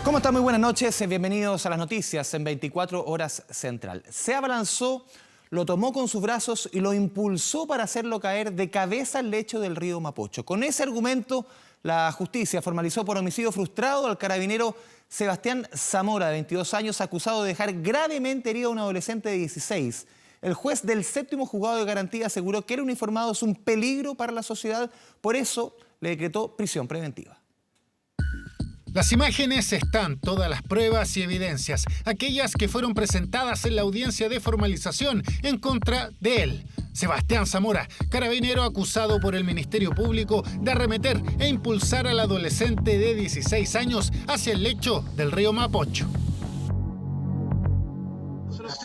¿Cómo están? Muy buenas noches. Bienvenidos a las noticias en 24 Horas Central. Se abalanzó, lo tomó con sus brazos y lo impulsó para hacerlo caer de cabeza al lecho del río Mapocho. Con ese argumento, la justicia formalizó por homicidio frustrado al carabinero Sebastián Zamora, de 22 años, acusado de dejar gravemente herido a un adolescente de 16. El juez del séptimo juzgado de garantía aseguró que el uniformado es un peligro para la sociedad, por eso le decretó prisión preventiva. Las imágenes están, todas las pruebas y evidencias, aquellas que fueron presentadas en la audiencia de formalización en contra de él. Sebastián Zamora, carabinero acusado por el Ministerio Público de arremeter e impulsar al adolescente de 16 años hacia el lecho del río Mapocho.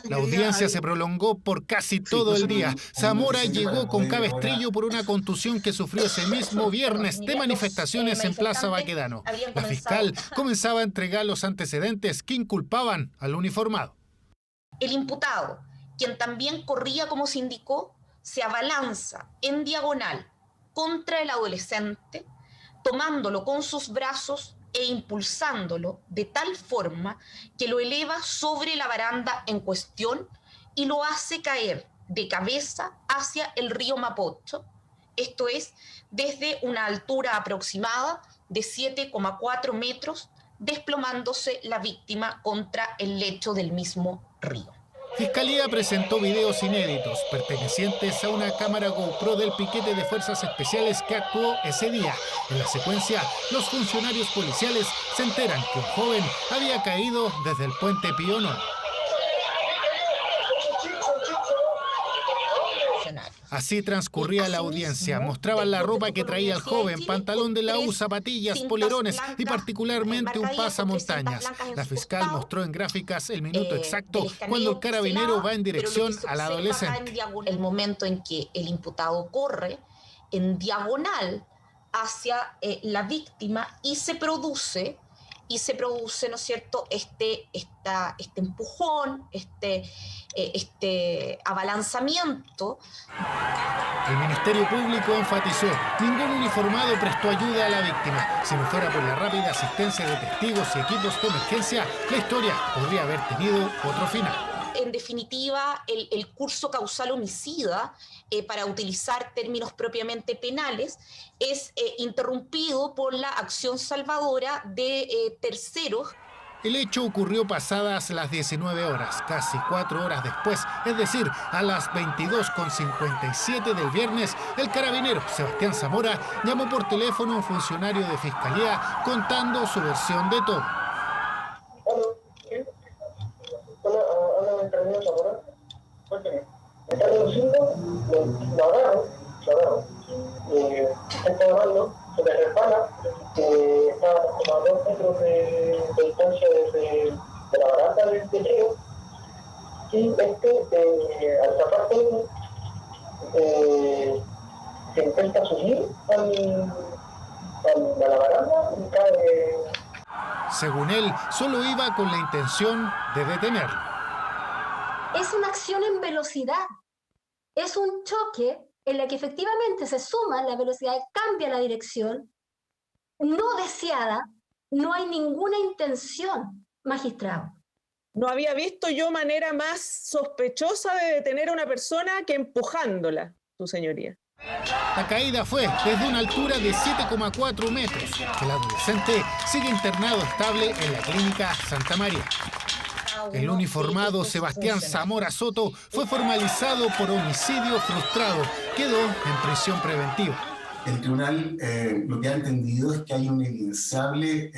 La audiencia se prolongó por casi todo el día. Zamora llegó con cabestrillo por una contusión que sufrió ese mismo viernes de manifestaciones en Plaza Baquedano. La fiscal comenzaba a entregar los antecedentes que inculpaban al uniformado. El imputado, quien también corría como se indicó, se abalanza en diagonal contra el adolescente, tomándolo con sus brazos e impulsándolo de tal forma que lo eleva sobre la baranda en cuestión y lo hace caer de cabeza hacia el río Mapocho, esto es, desde una altura aproximada de 7,4 metros, desplomándose la víctima contra el lecho del mismo río. Fiscalía presentó videos inéditos pertenecientes a una cámara GoPro del piquete de fuerzas especiales que actuó ese día. En la secuencia, los funcionarios policiales se enteran que un joven había caído desde el puente Pío IX. Así transcurría la audiencia. Mostraban la ropa que traía el joven, pantalón de la U, zapatillas, polerones y particularmente un pasamontañas. La fiscal mostró en gráficas el minuto exacto cuando el carabinero va en dirección al adolescente. El momento en que el imputado corre en diagonal hacia la víctima y se produce, ¿no es cierto?, este empujón, este abalanzamiento. El Ministerio Público enfatizó: ningún uniformado prestó ayuda a la víctima. Si no fuera por la rápida asistencia de testigos y equipos de emergencia, la historia podría haber tenido otro final. En definitiva, el curso causal homicida, para utilizar términos propiamente penales, es interrumpido por la acción salvadora de terceros. El hecho ocurrió pasadas las 19 horas, casi 4 horas después, es decir, a las 22:57 del viernes, el carabinero Sebastián Zamora llamó por teléfono a un funcionario de fiscalía contando su versión de todo. Hola, carabinero Zamora. Cuéntame. Me está conduciendo, lo agarro. Está grabando, se le resbala, está como a 2 metros de distancia de la baranda del río. Y al zapato se intenta subir a la baranda y cae. Según él, solo iba con la intención de detenerlo. Es una acción en velocidad. Es un choque en la que efectivamente se suma la velocidad, cambia la dirección, no deseada, no hay ninguna intención, magistrado. No había visto yo manera más sospechosa de detener a una persona que empujándola, su señoría. La caída fue desde una altura de 7,4 metros. El adolescente sigue internado estable en la clínica Santa María. El uniformado Sebastián Zamora Soto fue formalizado por homicidio frustrado. Quedó en prisión preventiva. El tribunal lo que ha entendido es que hay un evidenciable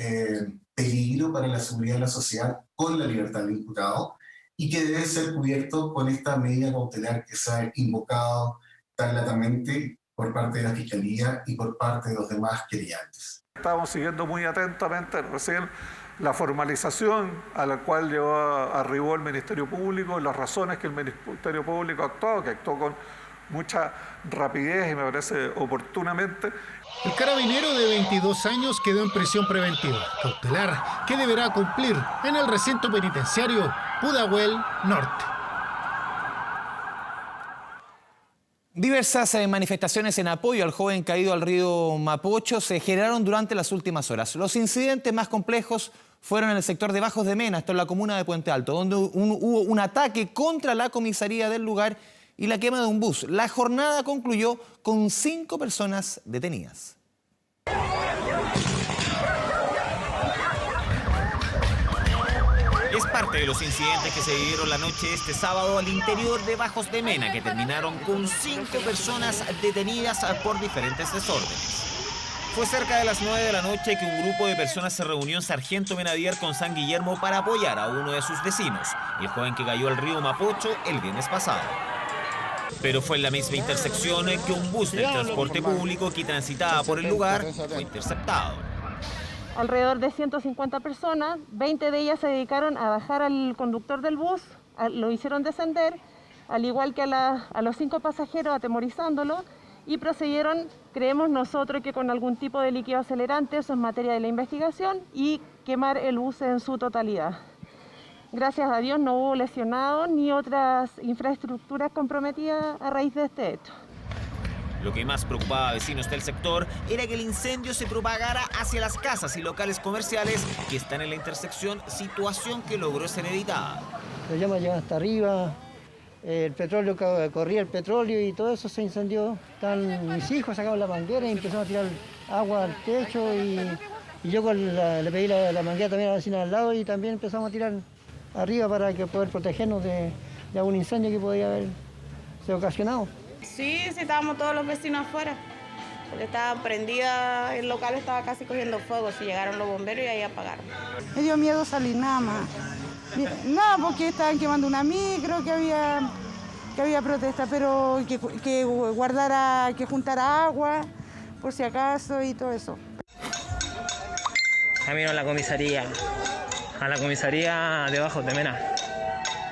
peligro para la seguridad de la sociedad con la libertad del imputado y que debe ser cubierto con esta medida cautelar que se ha invocado tan latamente por parte de la Fiscalía y por parte de los demás querellantes. Estamos siguiendo muy atentamente recién la formalización a la cual arribó el Ministerio Público, las razones que el Ministerio Público actuó, que actuó con mucha rapidez y me parece oportunamente. El carabinero de 22 años quedó en prisión preventiva, cautelar, que deberá cumplir en el recinto penitenciario Pudahuel Norte. Diversas manifestaciones en apoyo al joven caído al río Mapocho se generaron durante las últimas horas. Los incidentes más complejos fueron en el sector de Bajos de Mena, esto en la comuna de Puente Alto, donde hubo un ataque contra la comisaría del lugar y la quema de un bus. La jornada concluyó con 5 personas detenidas. Es parte de los incidentes que se vivieron la noche de este sábado al interior de Bajos de Mena, que terminaron con 5 personas detenidas por diferentes desórdenes. Fue cerca de las 9 de la noche que un grupo de personas se reunió en Sargento Benadier con San Guillermo para apoyar a uno de sus vecinos, el joven que cayó al río Mapocho el viernes pasado. Pero fue en la misma intersección que un bus del transporte público que transitaba por el lugar fue interceptado. Alrededor de 150 personas, 20 de ellas se dedicaron a bajar al conductor del bus, lo hicieron descender, al igual que a los 5 pasajeros, atemorizándolo, y procedieron, creemos nosotros, que con algún tipo de líquido acelerante, eso es materia de la investigación, y quemar el bus en su totalidad. Gracias a Dios no hubo lesionados ni otras infraestructuras comprometidas a raíz de este hecho. Lo que más preocupaba a vecinos del sector era que el incendio se propagara hacia las casas y locales comerciales que están en la intersección, situación que logró ser evitada. Las llamas llegan hasta arriba, el petróleo, corría el petróleo y todo eso se incendió. Están mis hijos, sacaron la manguera y empezaron a tirar agua al techo y yo le pedí la manguera también a la vecina al lado y también empezamos a tirar arriba para poder protegernos de algún incendio que podía haberse ocasionado. Sí, estábamos todos los vecinos afuera, porque estaba prendida, el local estaba casi cogiendo fuego, si llegaron los bomberos y ahí apagaron. Me dio miedo salir nada más. No, porque estaban quemando una micro, que había protesta, pero que guardara, que juntara agua, por si acaso y todo eso. Camino a la comisaría de Bajos de Mena.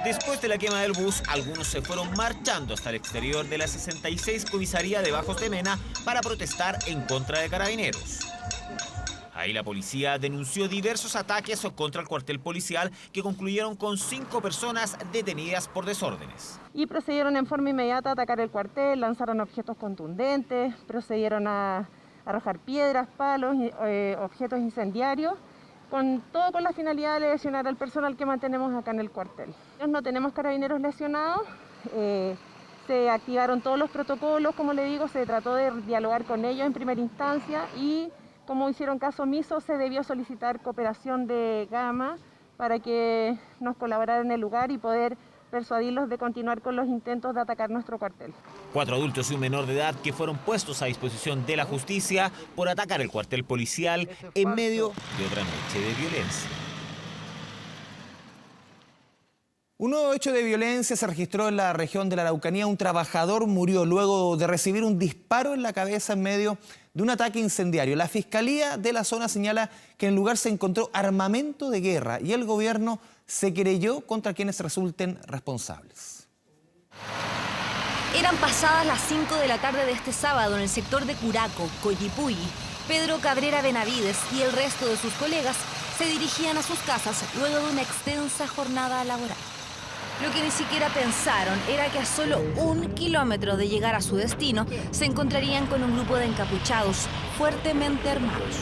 Después de la quema del bus, algunos se fueron marchando hasta el exterior de la 66 comisaría de Bajos de Mena para protestar en contra de Carabineros. Ahí la policía denunció diversos ataques contra el cuartel policial que concluyeron con 5 personas detenidas por desórdenes. Y procedieron en forma inmediata a atacar el cuartel, lanzaron objetos contundentes, procedieron a arrojar piedras, palos, objetos incendiarios, todo con la finalidad de lesionar al personal que mantenemos acá en el cuartel. No tenemos carabineros lesionados, se activaron todos los protocolos, como le digo, se trató de dialogar con ellos en primera instancia y como hicieron caso omiso, se debió solicitar cooperación de Gama para que nos colaborara en el lugar y poder persuadirlos de continuar con los intentos de atacar nuestro cuartel. 4 adultos y un menor de edad que fueron puestos a disposición de la justicia por atacar el cuartel policial en medio de otra noche de violencia. Un nuevo hecho de violencia se registró en la región de la Araucanía. Un trabajador murió luego de recibir un disparo en la cabeza en medio de un ataque incendiario. La Fiscalía de la zona señala que en el lugar se encontró armamento de guerra y el gobierno se querelló contra quienes resulten responsables. Eran pasadas las 5 de la tarde de este sábado en el sector de Curaco, Coyipulli. Pedro Cabrera Benavides y el resto de sus colegas se dirigían a sus casas luego de una extensa jornada laboral. Lo que ni siquiera pensaron era que a solo 1 kilómetro de llegar a su destino se encontrarían con un grupo de encapuchados fuertemente armados.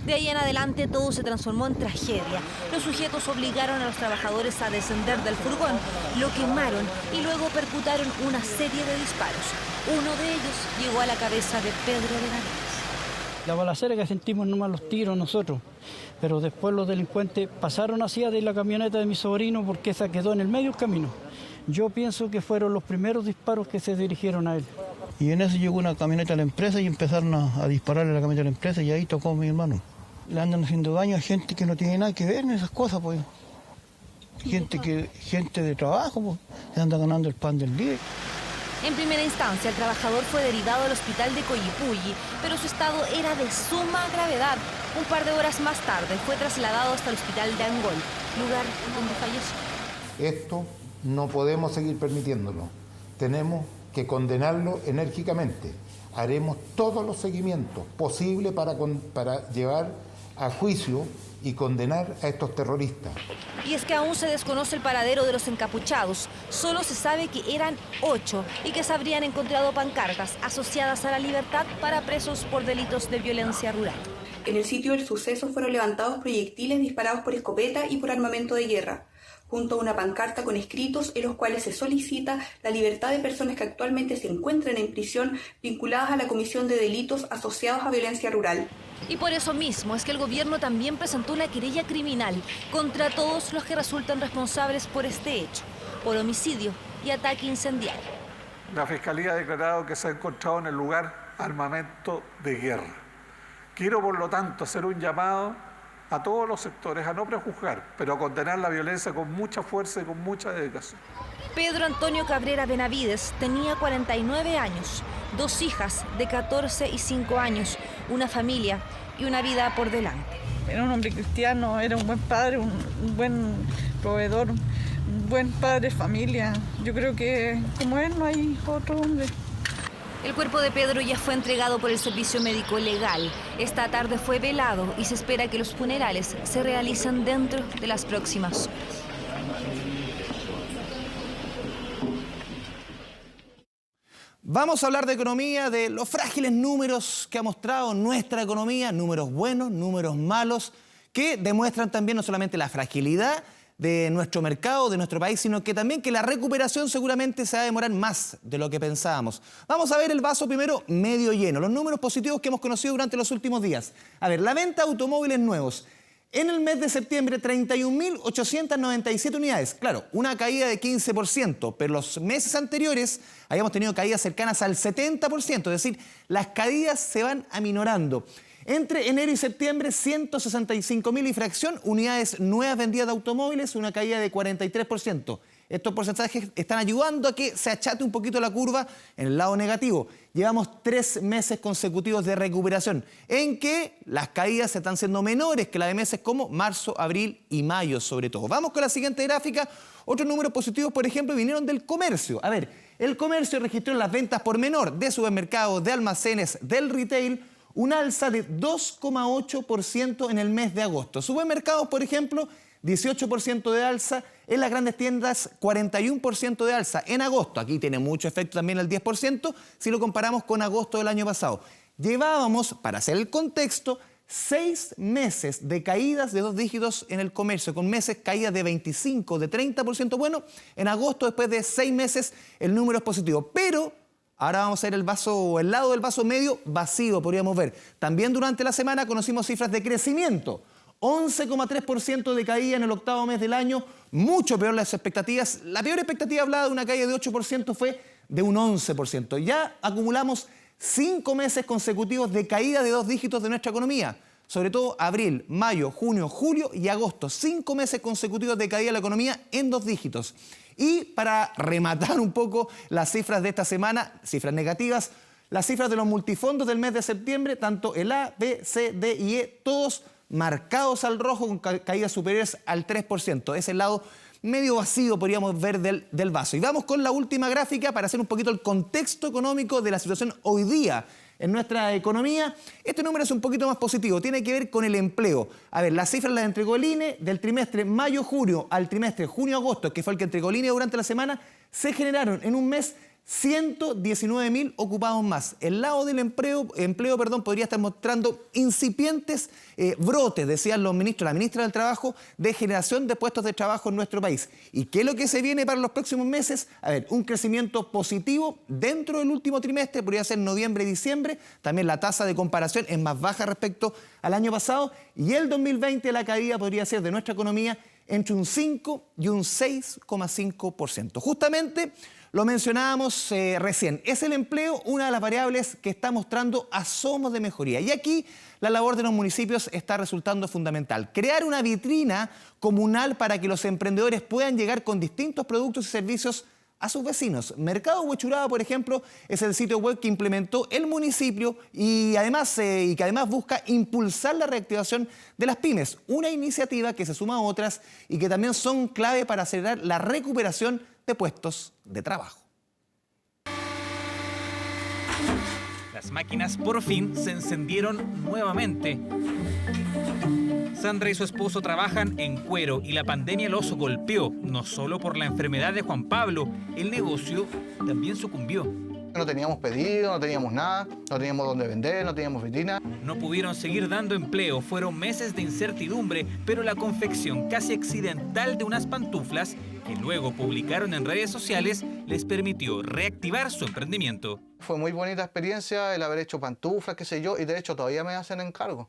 De ahí en adelante todo se transformó en tragedia. Los sujetos obligaron a los trabajadores a descender del furgón, lo quemaron y luego percutaron una serie de disparos. Uno de ellos llegó a la cabeza de Pedro Benavides. La balacera que sentimos nomás los tiros nosotros, pero después los delincuentes pasaron hacia de la camioneta de mi sobrino porque esa quedó en el medio del camino. Yo pienso que fueron los primeros disparos que se dirigieron a él. Y en eso llegó una camioneta a la empresa y empezaron a dispararle a la camioneta de la empresa y ahí tocó a mi hermano. Le andan haciendo daño a gente que no tiene nada que ver en esas cosas, pues. Gente de trabajo, pues, se anda ganando el pan del día. En primera instancia, el trabajador fue derivado al hospital de Coyipulli, pero su estado era de suma gravedad. Un par de horas más tarde fue trasladado hasta el hospital de Angol, lugar donde falleció. Esto no podemos seguir permitiéndolo. Tenemos que condenarlo enérgicamente. Haremos todos los seguimientos posibles para llevar a juicio y condenar a estos terroristas. Y es que aún se desconoce el paradero de los encapuchados. Solo se sabe que eran 8 y que se habrían encontrado pancartas asociadas a la libertad para presos por delitos de violencia rural. En el sitio del suceso fueron levantados proyectiles disparados por escopeta y por armamento de guerra, junto a una pancarta con escritos en los cuales se solicita la libertad de personas que actualmente se encuentran en prisión vinculadas a la comisión de delitos asociados a violencia rural. Y por eso mismo es que el gobierno también presentó una querella criminal contra todos los que resultan responsables por este hecho, por homicidio y ataque incendiario. La Fiscalía ha declarado que se ha encontrado en el lugar armamento de guerra. Quiero, por lo tanto, hacer un llamado a todos los sectores a no prejuzgar, pero a condenar la violencia con mucha fuerza y con mucha dedicación. Pedro Antonio Cabrera Benavides tenía 49 años, 2 hijas de 14 y 5 años, una familia y una vida por delante. Era un hombre cristiano, era un buen padre, un buen proveedor, un buen padre de familia. Yo creo que como él no hay otro hombre. El cuerpo de Pedro ya fue entregado por el Servicio Médico Legal. Esta tarde fue velado y se espera que los funerales se realicen dentro de las próximas horas. Vamos a hablar de economía, de los frágiles números que ha mostrado nuestra economía, números buenos, números malos, que demuestran también no solamente la fragilidad de nuestro mercado, de nuestro país, sino que también que la recuperación seguramente se va a demorar más de lo que pensábamos. Vamos a ver el vaso primero medio lleno, los números positivos que hemos conocido durante los últimos días. A ver, la venta de automóviles nuevos. En el mes de septiembre, 31.897 unidades. Claro, una caída de 15%, pero los meses anteriores habíamos tenido caídas cercanas al 70%, es decir, las caídas se van aminorando. Entre enero y septiembre, 165.000 y fracción unidades nuevas vendidas de automóviles, una caída de 43%. Estos porcentajes están ayudando a que se achate un poquito la curva en el lado negativo. Llevamos 3 meses consecutivos de recuperación, en que las caídas están siendo menores que la de meses como marzo, abril y mayo sobre todo. Vamos con la siguiente gráfica. Otros números positivos, por ejemplo, vinieron del comercio. A ver, el comercio registró en las ventas por menor de supermercados, de almacenes, del retail, un alza de 2,8% en el mes de agosto. Supermercados, por ejemplo, 18% de alza. En las grandes tiendas, 41% de alza en agosto. Aquí tiene mucho efecto también el 10% si lo comparamos con agosto del año pasado. Llevábamos, para hacer el contexto, 6 meses de caídas de 2 dígitos en el comercio, con meses caídas de 25, de 30%. Bueno, en agosto, después de 6 meses, el número es positivo. Pero ahora vamos a ver el vaso, el lado del vaso medio vacío, podríamos ver. También durante la semana conocimos cifras de crecimiento. 11,3% de caída en el octavo mes del año, mucho peor las expectativas. La peor expectativa hablada de una caída de 8% fue de un 11%. Ya acumulamos 5 meses consecutivos de caída de 2 dígitos de nuestra economía. Sobre todo abril, mayo, junio, julio y agosto. 5 meses consecutivos de caída de la economía en 2 dígitos. Y para rematar un poco las cifras de esta semana, cifras negativas, las cifras de los multifondos del mes de septiembre, tanto el A, B, C, D y E, todos marcados al rojo con caídas superiores al 3%. Es el lado medio vacío, podríamos ver, del vaso. Y vamos con la última gráfica para hacer un poquito el contexto económico de la situación hoy día en nuestra economía. Este número es un poquito más positivo, tiene que ver con el empleo. A ver, las cifras las entregó el INE del trimestre mayo-junio al trimestre junio-agosto, que fue el que entregó el INE durante la semana, se generaron en un mes 119.000 ocupados más. El lado del empleo, podría estar mostrando incipientes brotes, decían los ministros, la ministra del Trabajo, de generación de puestos de trabajo en nuestro país. ¿Y qué es lo que se viene para los próximos meses? A ver, un crecimiento positivo dentro del último trimestre, podría ser noviembre y diciembre. También la tasa de comparación es más baja respecto al año pasado. Y el 2020 la caída podría ser de nuestra economía entre un 5 y un 6,5%. Justamente lo mencionábamos recién, es el empleo una de las variables que está mostrando asomos de mejoría. Y aquí la labor de los municipios está resultando fundamental. Crear una vitrina comunal para que los emprendedores puedan llegar con distintos productos y servicios a sus vecinos. Mercado Huechuraba, por ejemplo, es el sitio web que implementó el municipio y que además busca impulsar la reactivación de las pymes. Una iniciativa que se suma a otras y que también son clave para acelerar la recuperación de puestos de trabajo. Las máquinas por fin se encendieron nuevamente. Sandra y su esposo trabajan en cuero y la pandemia los golpeó, no solo por la enfermedad de Juan Pablo, el negocio también sucumbió. No teníamos pedido, no teníamos nada, no teníamos dónde vender, no teníamos vitrina. No pudieron seguir dando empleo, fueron meses de incertidumbre, pero la confección casi accidental de unas pantuflas que luego publicaron en redes sociales les permitió reactivar su emprendimiento. Fue muy bonita experiencia el haber hecho pantuflas, qué sé yo, y de hecho todavía me hacen encargo.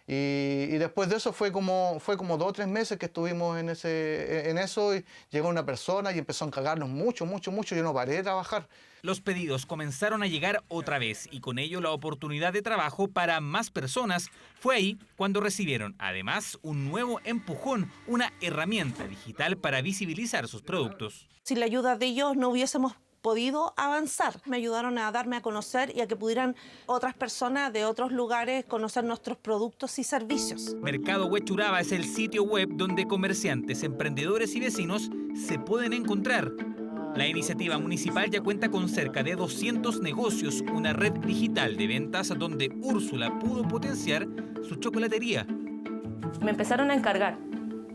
Y después de eso fue como 2 o 3 meses que estuvimos en eso y llegó una persona y empezó a encargarnos mucho, yo no paré de trabajar. Los pedidos comenzaron a llegar otra vez y con ello la oportunidad de trabajo para más personas. Fue ahí cuando recibieron además un nuevo empujón, una herramienta digital para visibilizar sus productos. Sin la ayuda de ellos no hubiésemos podido avanzar. Me ayudaron a darme a conocer y a que pudieran otras personas de otros lugares conocer nuestros productos y servicios. Mercado Huechuraba es el sitio web donde comerciantes, emprendedores y vecinos se pueden encontrar. La iniciativa municipal ya cuenta con cerca de 200 negocios, una red digital de ventas donde Úrsula pudo potenciar su chocolatería. Me empezaron a encargar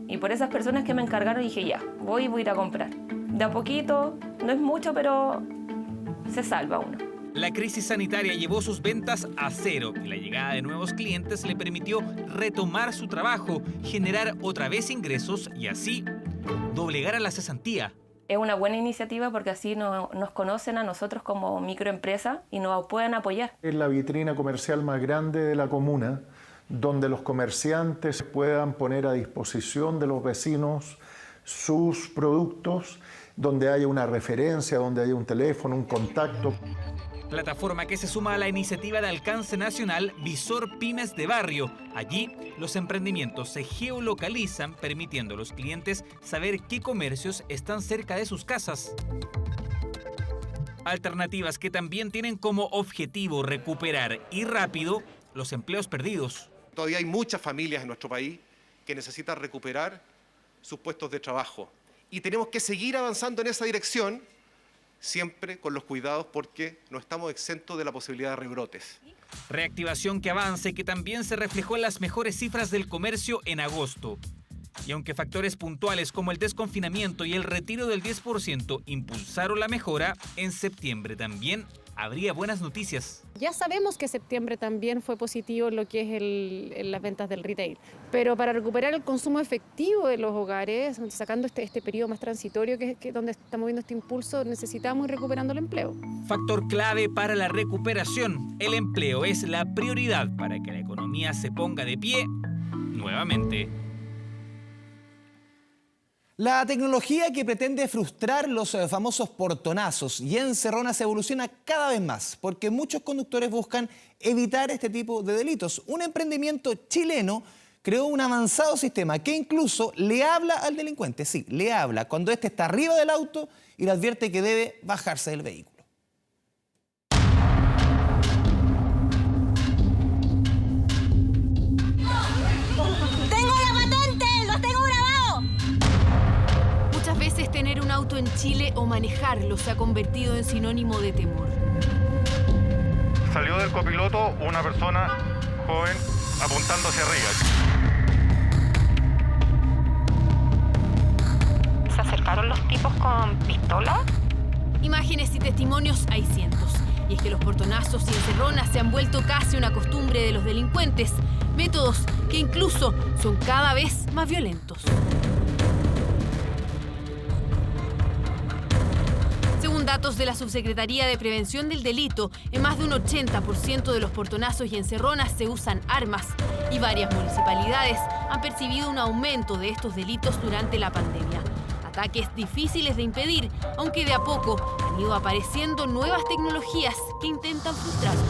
y por esas personas que me encargaron dije ya, voy a ir a comprar. De a poquito, no es mucho, pero se salva uno. La crisis sanitaria llevó sus ventas a cero y la llegada de nuevos clientes le permitió retomar su trabajo, generar otra vez ingresos y así doblegar a la cesantía. Es una buena iniciativa porque así nos conocen a nosotros como microempresa y nos pueden apoyar. Es la vitrina comercial más grande de la comuna, donde los comerciantes puedan poner a disposición de los vecinos sus productos, donde haya una referencia, donde haya un teléfono, un contacto. Plataforma que se suma a la iniciativa de alcance nacional Visor Pymes de Barrio. Allí, los emprendimientos se geolocalizan, permitiendo a los clientes saber qué comercios están cerca de sus casas. Alternativas que también tienen como objetivo recuperar y rápido los empleos perdidos. Todavía hay muchas familias en nuestro país que necesitan recuperar sus puestos de trabajo. Y tenemos que seguir avanzando en esa dirección, siempre con los cuidados porque no estamos exentos de la posibilidad de rebrotes. Reactivación que avanza y que también se reflejó en las mejores cifras del comercio en agosto. Y aunque factores puntuales como el desconfinamiento y el retiro del 10% impulsaron la mejora, en septiembre también habría buenas noticias. Ya sabemos que septiembre también fue positivo en lo que es las ventas del retail, pero para recuperar el consumo efectivo de los hogares, sacando este periodo más transitorio que donde estamos viendo este impulso, necesitamos ir recuperando el empleo. Factor clave para la recuperación. El empleo es la prioridad para que la economía se ponga de pie nuevamente. La tecnología que pretende frustrar los famosos portonazos y encerronas evoluciona cada vez más porque muchos conductores buscan evitar este tipo de delitos. Un emprendimiento chileno creó un avanzado sistema que incluso le habla al delincuente. Sí, le habla cuando éste está arriba del auto y le advierte que debe bajarse del vehículo. Tener un auto en Chile o manejarlo se ha convertido en sinónimo de temor. Salió del copiloto una persona joven apuntando hacia arriba. ¿Se acercaron los tipos con pistola? Imágenes y testimonios hay cientos. Y es que los portonazos y encerronas se han vuelto casi una costumbre de los delincuentes. Métodos que incluso son cada vez más violentos. Según datos de la Subsecretaría de Prevención del Delito, en más de un 80% de los portonazos y encerronas se usan armas y varias municipalidades han percibido un aumento de estos delitos durante la pandemia. Ataques difíciles de impedir, aunque de a poco han ido apareciendo nuevas tecnologías que intentan frustrarlos.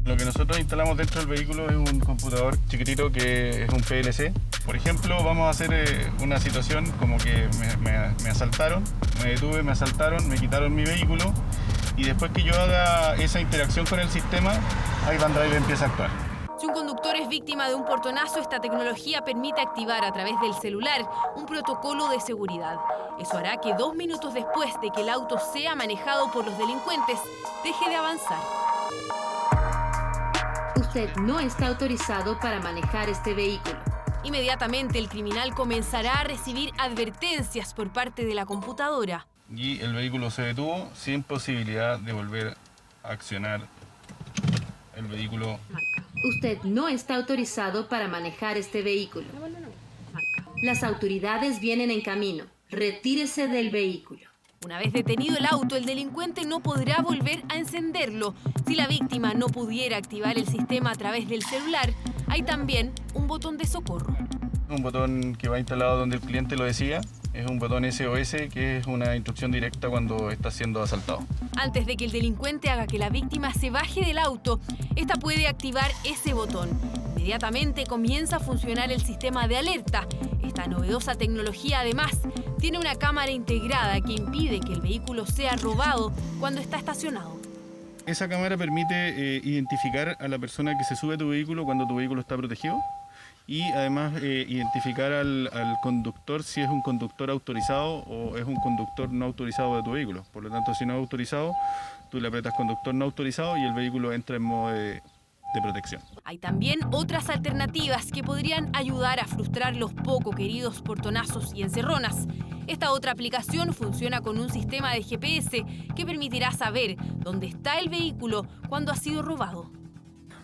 Lo que nosotros instalamos dentro del vehículo es un computador chiquitito que es un PLC. Por ejemplo, vamos a hacer una situación como que me asaltaron, me detuve, me asaltaron, me quitaron mi vehículo y después que yo haga esa interacción con el sistema, Ivan Drive empieza a actuar. Si un conductor es víctima de un portonazo, esta tecnología permite activar a través del celular un protocolo de seguridad. Eso hará que 2 minutos después de que el auto sea manejado por los delincuentes, deje de avanzar. Usted no está autorizado para manejar este vehículo. Inmediatamente el criminal comenzará a recibir advertencias por parte de la computadora. Y el vehículo se detuvo sin posibilidad de volver a accionar el vehículo. Usted no está autorizado para manejar este vehículo. Las autoridades vienen en camino. Retírese del vehículo. Una vez detenido el auto, el delincuente no podrá volver a encenderlo. Si la víctima no pudiera activar el sistema a través del celular, hay también un botón de socorro. Un botón que va instalado donde el cliente lo decía. Es un botón SOS, que es una instrucción directa cuando está siendo asaltado. Antes de que el delincuente haga que la víctima se baje del auto, esta puede activar ese botón. Inmediatamente comienza a funcionar el sistema de alerta. Esta novedosa tecnología, además, tiene una cámara integrada que impide que el vehículo sea robado cuando está estacionado. Esa cámara permite identificar a la persona que se sube a tu vehículo cuando tu vehículo está protegido. Y además identificar al conductor si es un conductor autorizado o es un conductor no autorizado de tu vehículo. Por lo tanto, si no es autorizado, tú le apretas conductor no autorizado y el vehículo entra en modo de protección. Hay también otras alternativas que podrían ayudar a frustrar los poco queridos portonazos y encerronas. Esta otra aplicación funciona con un sistema de GPS que permitirá saber dónde está el vehículo cuando ha sido robado.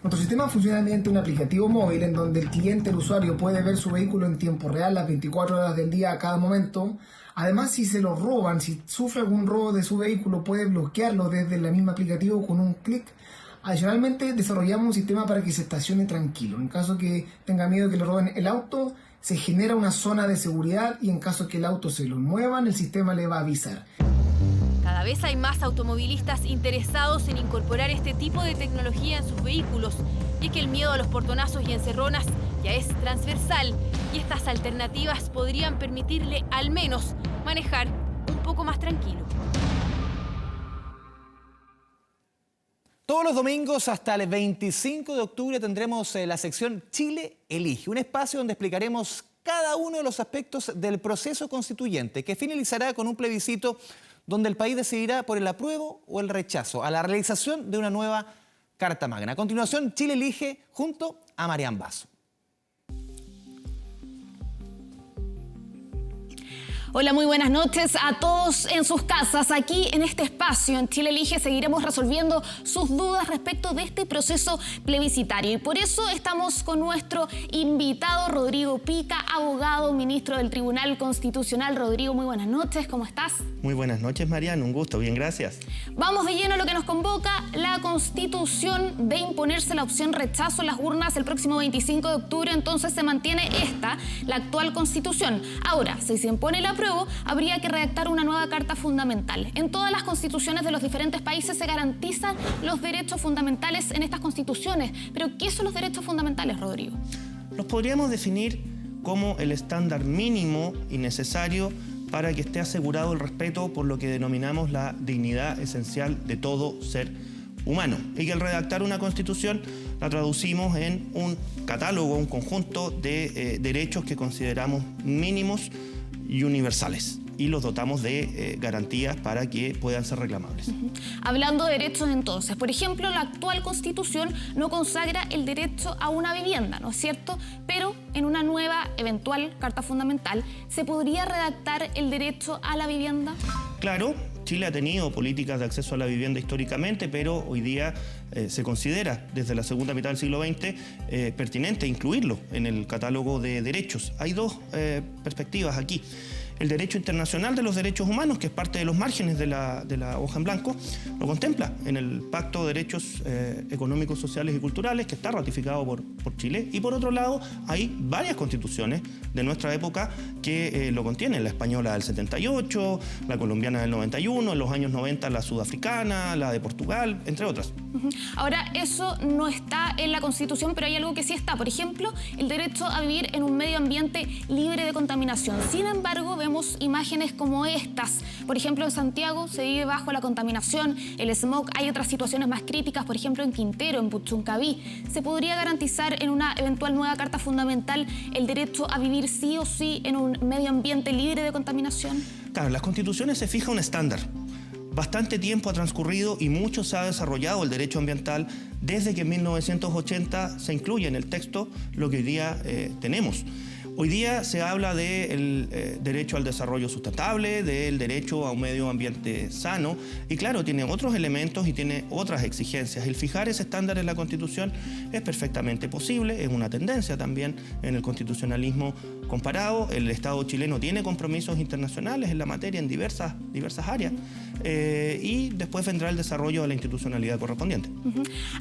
Nuestro sistema funciona mediante un aplicativo móvil en donde el cliente, el usuario, puede ver su vehículo en tiempo real las 24 horas del día a cada momento. Además, si se lo roban, si sufre algún robo de su vehículo, puede bloquearlo desde el mismo aplicativo con un clic. Adicionalmente, desarrollamos un sistema para que se estacione tranquilo. En caso que tenga miedo de que le roben el auto, se genera una zona de seguridad y en caso que el auto se lo muevan, el sistema le va a avisar. Cada vez hay más automovilistas interesados en incorporar este tipo de tecnología en sus vehículos. Y es que el miedo a los portonazos y encerronas ya es transversal y estas alternativas podrían permitirle al menos manejar un poco más tranquilo. Todos los domingos hasta el 25 de octubre tendremos la sección Chile Elige, un espacio donde explicaremos cada uno de los aspectos del proceso constituyente que finalizará con un plebiscito donde el país decidirá por el apruebo o el rechazo a la realización de una nueva Carta Magna. A continuación, Chile Elige junto a Marian Basso. Hola, muy buenas noches a todos en sus casas. Aquí en este espacio, en Chile Elige, seguiremos resolviendo sus dudas respecto de este proceso plebiscitario. Y por eso estamos con nuestro invitado, Rodrigo Pica, abogado, ministro del Tribunal Constitucional. Rodrigo, muy buenas noches, ¿cómo estás? Muy buenas noches, Mariana, un gusto, bien, gracias. Vamos de lleno a lo que nos convoca, la Constitución, de imponerse la opción rechazo en las urnas el próximo 25 de octubre. Entonces se mantiene la actual Constitución. Ahora, si se impone la apruebo, habría que redactar una nueva Carta Fundamental. En todas las constituciones de los diferentes países se garantizan los derechos fundamentales en estas constituciones. Pero, ¿qué son los derechos fundamentales, Rodrigo? Los podríamos definir como el estándar mínimo y necesario para que esté asegurado el respeto por lo que denominamos la dignidad esencial de todo ser humano. Y que al redactar una constitución la traducimos en un catálogo, un conjunto de derechos que consideramos mínimos y universales y los dotamos de garantías para que puedan ser reclamables. Hablando de derechos entonces, por ejemplo, la actual Constitución no consagra el derecho a una vivienda, ¿no es cierto? Pero en una nueva eventual Carta Fundamental, ¿se podría redactar el derecho a la vivienda? Claro, Chile ha tenido políticas de acceso a la vivienda históricamente, pero hoy día se considera desde la segunda mitad del siglo XX pertinente incluirlo en el catálogo de derechos. Hay dos perspectivas aquí. El derecho internacional de los derechos humanos, que es parte de los márgenes de la hoja en blanco, lo contempla en el Pacto de Derechos Económicos, Sociales y Culturales, que está ratificado por Chile. Y por otro lado, hay varias constituciones de nuestra época que lo contienen. La española del 78, la colombiana del 91, en los años 90 la sudafricana, la de Portugal, entre otras. Ahora, eso no está en la Constitución, pero hay algo que sí está. Por ejemplo, el derecho a vivir en un medio ambiente libre de contaminación. Sin embargo, vemos vemos imágenes como estas. Por ejemplo, en Santiago se vive bajo la contaminación, el smog. Hay otras situaciones más críticas, por ejemplo, en Quintero, en Puchuncaví. ¿Se podría garantizar en una eventual nueva Carta Fundamental el derecho a vivir sí o sí en un medio ambiente libre de contaminación? Claro, en las constituciones se fija un estándar. Bastante tiempo ha transcurrido y mucho se ha desarrollado el derecho ambiental desde que en 1980 se incluye en el texto lo que hoy día tenemos. Hoy día se habla del derecho al desarrollo sustentable, del derecho a un medio ambiente sano y claro, tiene otros elementos y tiene otras exigencias. El fijar ese estándar en la Constitución es perfectamente posible, es una tendencia también en el constitucionalismo comparado. El Estado chileno tiene compromisos internacionales en la materia en diversas áreas y después vendrá el desarrollo de la institucionalidad correspondiente.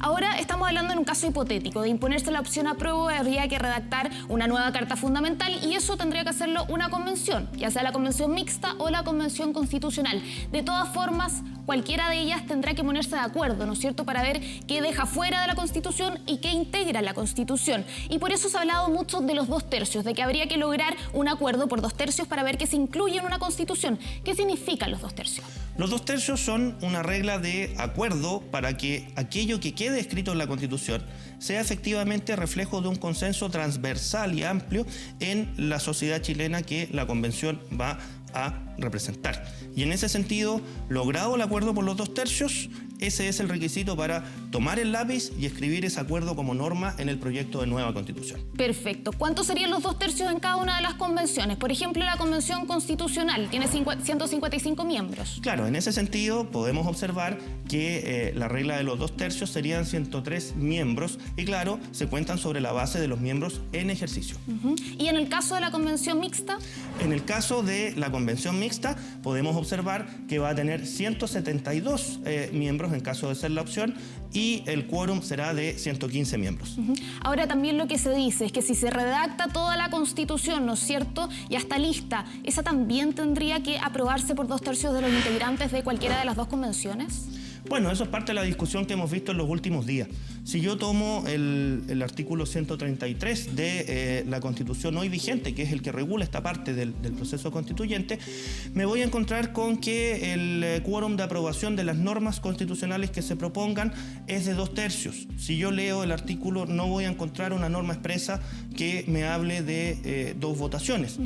Ahora estamos hablando en un caso hipotético. De imponerse la opción apruebo, habría que redactar una nueva Carta Fundamental y eso tendría que hacerlo una convención, ya sea la convención mixta o la convención constitucional. De todas formas, cualquiera de ellas tendrá que ponerse de acuerdo, ¿no es cierto?, para ver qué deja fuera de la Constitución y qué integra la Constitución. Y por eso se ha hablado mucho de los 2/3, de que habría que lograr un acuerdo por 2/3 para ver qué se incluye en una Constitución. ¿Qué significan los 2/3? Los 2/3 son una regla de acuerdo para que aquello que quede escrito en la Constitución sea efectivamente reflejo de un consenso transversal y amplio en la sociedad chilena que la Convención va a representar. Y en ese sentido, logrado el acuerdo por los 2/3, ese es el requisito para tomar el lápiz y escribir ese acuerdo como norma en el proyecto de nueva Constitución. Perfecto. ¿Cuántos serían los 2/3 en cada una de las convenciones? Por ejemplo, la Convención Constitucional tiene 155 miembros. Claro, en ese sentido podemos observar que la regla de los 2/3 serían 103 miembros y claro, se cuentan sobre la base de los miembros en ejercicio. ¿Y en el caso de la Convención Mixta? En el caso de la Convención Mixta podemos observar que va a tener 172 miembros en caso de ser la opción y el quórum será de 115 miembros. Ahora también lo que se dice es que si se redacta toda la Constitución, ¿no es cierto?, ya está lista, ¿esa también tendría que aprobarse por 2/3 de los integrantes de cualquiera de las dos convenciones? Bueno, eso es parte de la discusión que hemos visto en los últimos días. Si yo tomo el artículo 133 de la Constitución hoy vigente, que es el que regula esta parte del proceso constituyente, me voy a encontrar con que el quórum de aprobación de las normas constitucionales que se propongan es de 2/3. Si yo leo el artículo, no voy a encontrar una norma expresa que me hable de 2 votaciones.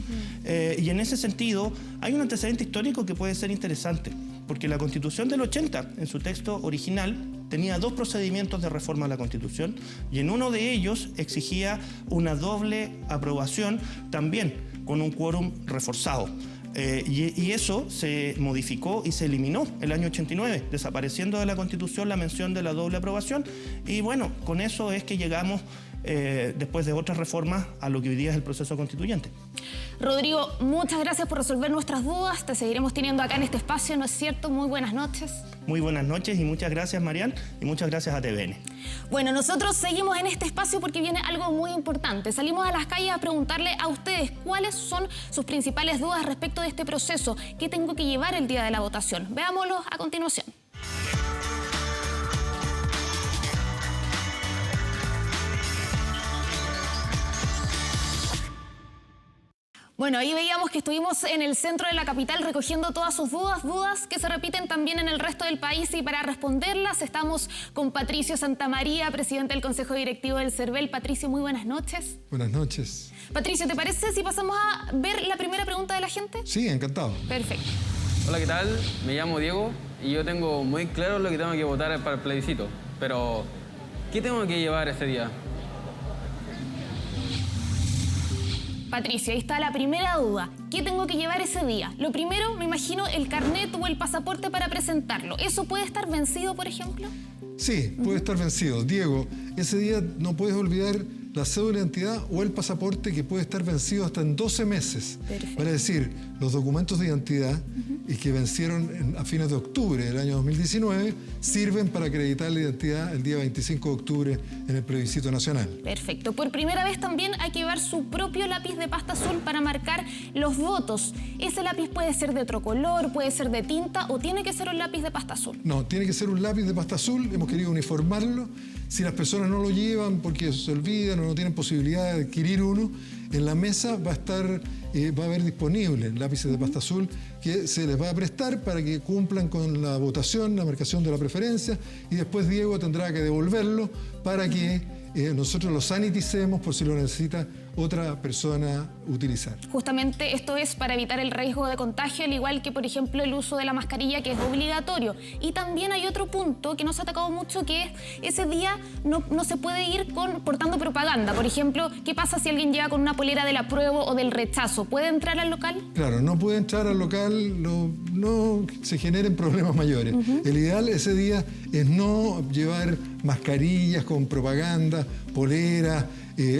Y en ese sentido, hay un antecedente histórico que puede ser interesante, porque la Constitución del 80, en su texto original, tenía 2 procedimientos de reforma a la Constitución y en uno de ellos exigía una doble aprobación también con un quórum reforzado. Y eso se modificó y se eliminó el año 89, desapareciendo de la Constitución la mención de la doble aprobación y bueno, con eso es que llegamos después de otras reformas a lo que hoy día es el proceso constituyente. Rodrigo, muchas gracias por resolver nuestras dudas. Te seguiremos teniendo acá en este espacio, ¿no es cierto? Muy buenas noches. Muy buenas noches y muchas gracias, Marian, y muchas gracias a TVN. Bueno, nosotros seguimos en este espacio porque viene algo muy importante. Salimos a las calles a preguntarle a ustedes cuáles son sus principales dudas respecto de este proceso. ¿Qué tengo que llevar el día de la votación? Veámoslo a continuación. Bueno, ahí veíamos que estuvimos en el centro de la capital recogiendo todas sus dudas que se repiten también en el resto del país y para responderlas estamos con Patricio Santamaría, presidente del Consejo Directivo del CERVEL. Patricio, muy buenas noches. Buenas noches. Patricio, ¿te parece si pasamos a ver la primera pregunta de la gente? Sí, encantado. Perfecto. Hola, ¿qué tal? Me llamo Diego y yo tengo muy claro lo que tengo que votar para el plebiscito, pero ¿qué tengo que llevar ese día? Patricio, ahí está la primera duda. ¿Qué tengo que llevar ese día? Lo primero, me imagino, el carnet o el pasaporte para presentarlo. ¿Eso puede estar vencido, por ejemplo? Sí, puede estar vencido. Diego, ese día no puedes olvidar la cédula de identidad o el pasaporte que puede estar vencido hasta en 12 meses. Perfecto. Vale decir, los documentos de identidad y que vencieron a fines de octubre del año 2019 sirven para acreditar la identidad el día 25 de octubre en el plebiscito nacional. Perfecto. Por primera vez también hay que llevar su propio lápiz de pasta azul para marcar los votos. Ese lápiz puede ser de otro color, puede ser de tinta o tiene que ser un lápiz de pasta azul. No, tiene que ser un lápiz de pasta azul. Hemos querido uniformarlo. Si las personas no lo llevan porque se olvidan pero no tienen posibilidad de adquirir uno, en la mesa va a haber disponible lápices de pasta azul que se les va a prestar para que cumplan con la votación, la marcación de la preferencia, y después Diego tendrá que devolverlo para que nosotros lo saniticemos por si lo necesita otra persona utilizar. Justamente esto es para evitar el riesgo de contagio, al igual que, por ejemplo, el uso de la mascarilla, que es obligatorio. Y también hay otro punto que no se ha atacado mucho, que es ese día no se puede ir portando propaganda. Por ejemplo, ¿qué pasa si alguien llega con una polera del apruebo o del rechazo? ¿Puede entrar al local? Claro, no puede entrar al local, no se generen problemas mayores. El ideal ese día es no llevar mascarillas con propaganda, polera,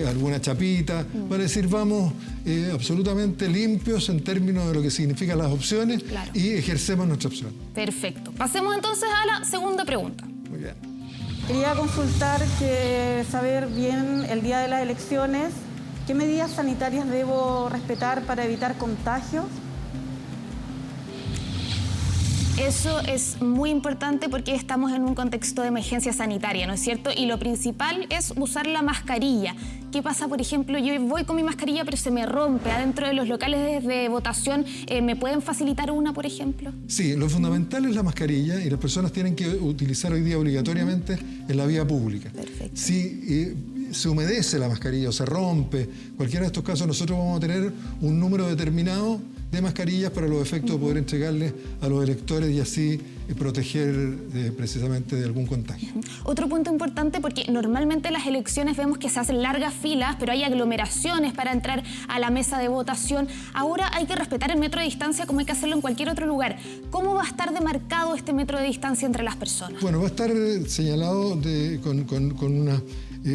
alguna chapita, para decir vamos absolutamente limpios en términos de lo que significan las opciones y ejercemos nuestra opción. Perfecto. Pasemos entonces a la segunda pregunta. Muy bien. Quería consultar, saber bien el día de las elecciones, ¿qué medidas sanitarias debo respetar para evitar contagios? Eso es muy importante porque estamos en un contexto de emergencia sanitaria, ¿no es cierto? Y lo principal es usar la mascarilla. ¿Qué pasa, por ejemplo, yo voy con mi mascarilla pero se me rompe adentro de los locales de votación? ¿Me pueden facilitar una, por ejemplo? Sí, lo fundamental es la mascarilla y las personas tienen que utilizar hoy día obligatoriamente en la vía pública. Perfecto. Si se humedece la mascarilla o se rompe, cualquiera de estos casos nosotros vamos a tener un número determinado de mascarillas para los efectos de poder entregarles a los electores y así proteger precisamente de algún contagio. Otro punto importante, porque normalmente en las elecciones vemos que se hacen largas filas, pero hay aglomeraciones para entrar a la mesa de votación. Ahora hay que respetar el metro de distancia como hay que hacerlo en cualquier otro lugar. ¿Cómo va a estar demarcado este metro de distancia entre las personas? Bueno, va a estar señalado con una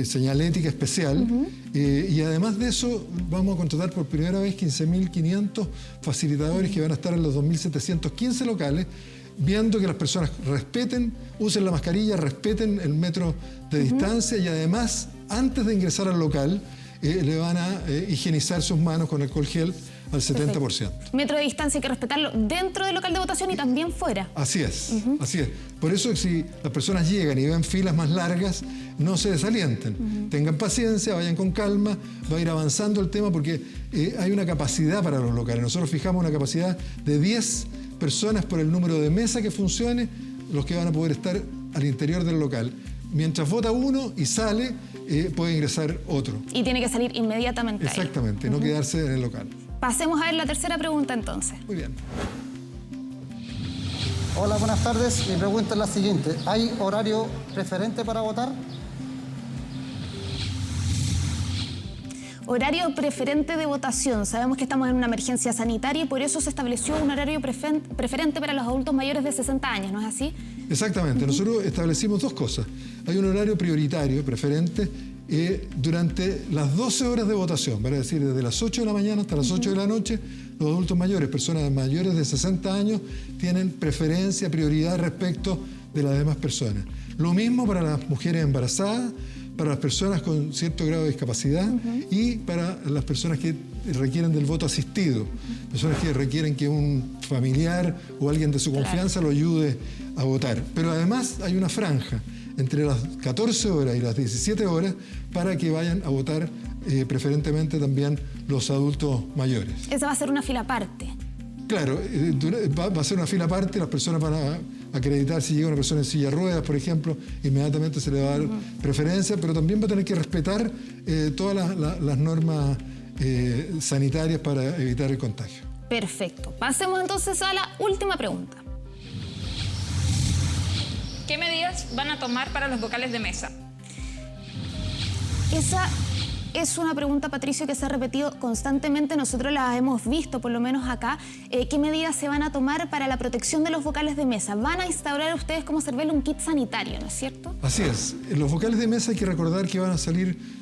señalética especial y además de eso vamos a contratar por primera vez 15.500 facilitadores que van a estar en los 2.715 locales, viendo que las personas usen la mascarilla, respeten el metro de distancia y además antes de ingresar al local le van a higienizar sus manos con alcohol gel al 70%. Perfecto. Metro de distancia hay que respetarlo dentro del local de votación y también fuera. Así es, así es. Por eso si las personas llegan y ven filas más largas, no se desalienten. Tengan paciencia, vayan con calma, va a ir avanzando el tema porque hay una capacidad para los locales. Nosotros fijamos una capacidad de 10 personas por el número de mesa que funcione, los que van a poder estar al interior del local. Mientras vota uno y sale, puede ingresar otro. Y tiene que salir inmediatamente. Exactamente, no quedarse en el local. Pasemos a ver la tercera pregunta entonces. Muy bien. Hola, buenas tardes. Mi pregunta es la siguiente. ¿Hay horario preferente para votar? Horario preferente de votación. Sabemos que estamos en una emergencia sanitaria y por eso se estableció un horario preferente para los adultos mayores de 60 años, ¿no es así? Exactamente. Nosotros establecimos dos cosas. Hay un horario prioritario, preferente, durante las 12 horas de votación, es decir, desde las 8 de la mañana hasta las 8 de la noche, los adultos mayores, personas mayores de 60 años, tienen preferencia, prioridad respecto de las demás personas. Lo mismo para las mujeres embarazadas, para las personas con cierto grado de discapacidad y para las personas que requieren del voto asistido, personas que requieren que un familiar o alguien de su confianza lo ayude a votar. Pero además hay una franja entre las 14 horas y las 17 horas para que vayan a votar preferentemente también los adultos mayores. Esa va a ser una fila aparte. Claro, va a ser una fila aparte, las personas van a acreditar si llega una persona en silla de ruedas, por ejemplo, inmediatamente se le va a dar preferencia, pero también va a tener que respetar todas las normas sanitarias para evitar el contagio. Perfecto. Pasemos entonces a la última pregunta. ¿Qué medidas van a tomar para los vocales de mesa? Esa es una pregunta, Patricio, que se ha repetido constantemente. Nosotros la hemos visto, por lo menos acá. ¿Qué medidas se van a tomar para la protección de los vocales de mesa? Van a instaurar ustedes como Cervel un kit sanitario, ¿no es cierto? Así es. Los vocales de mesa hay que recordar que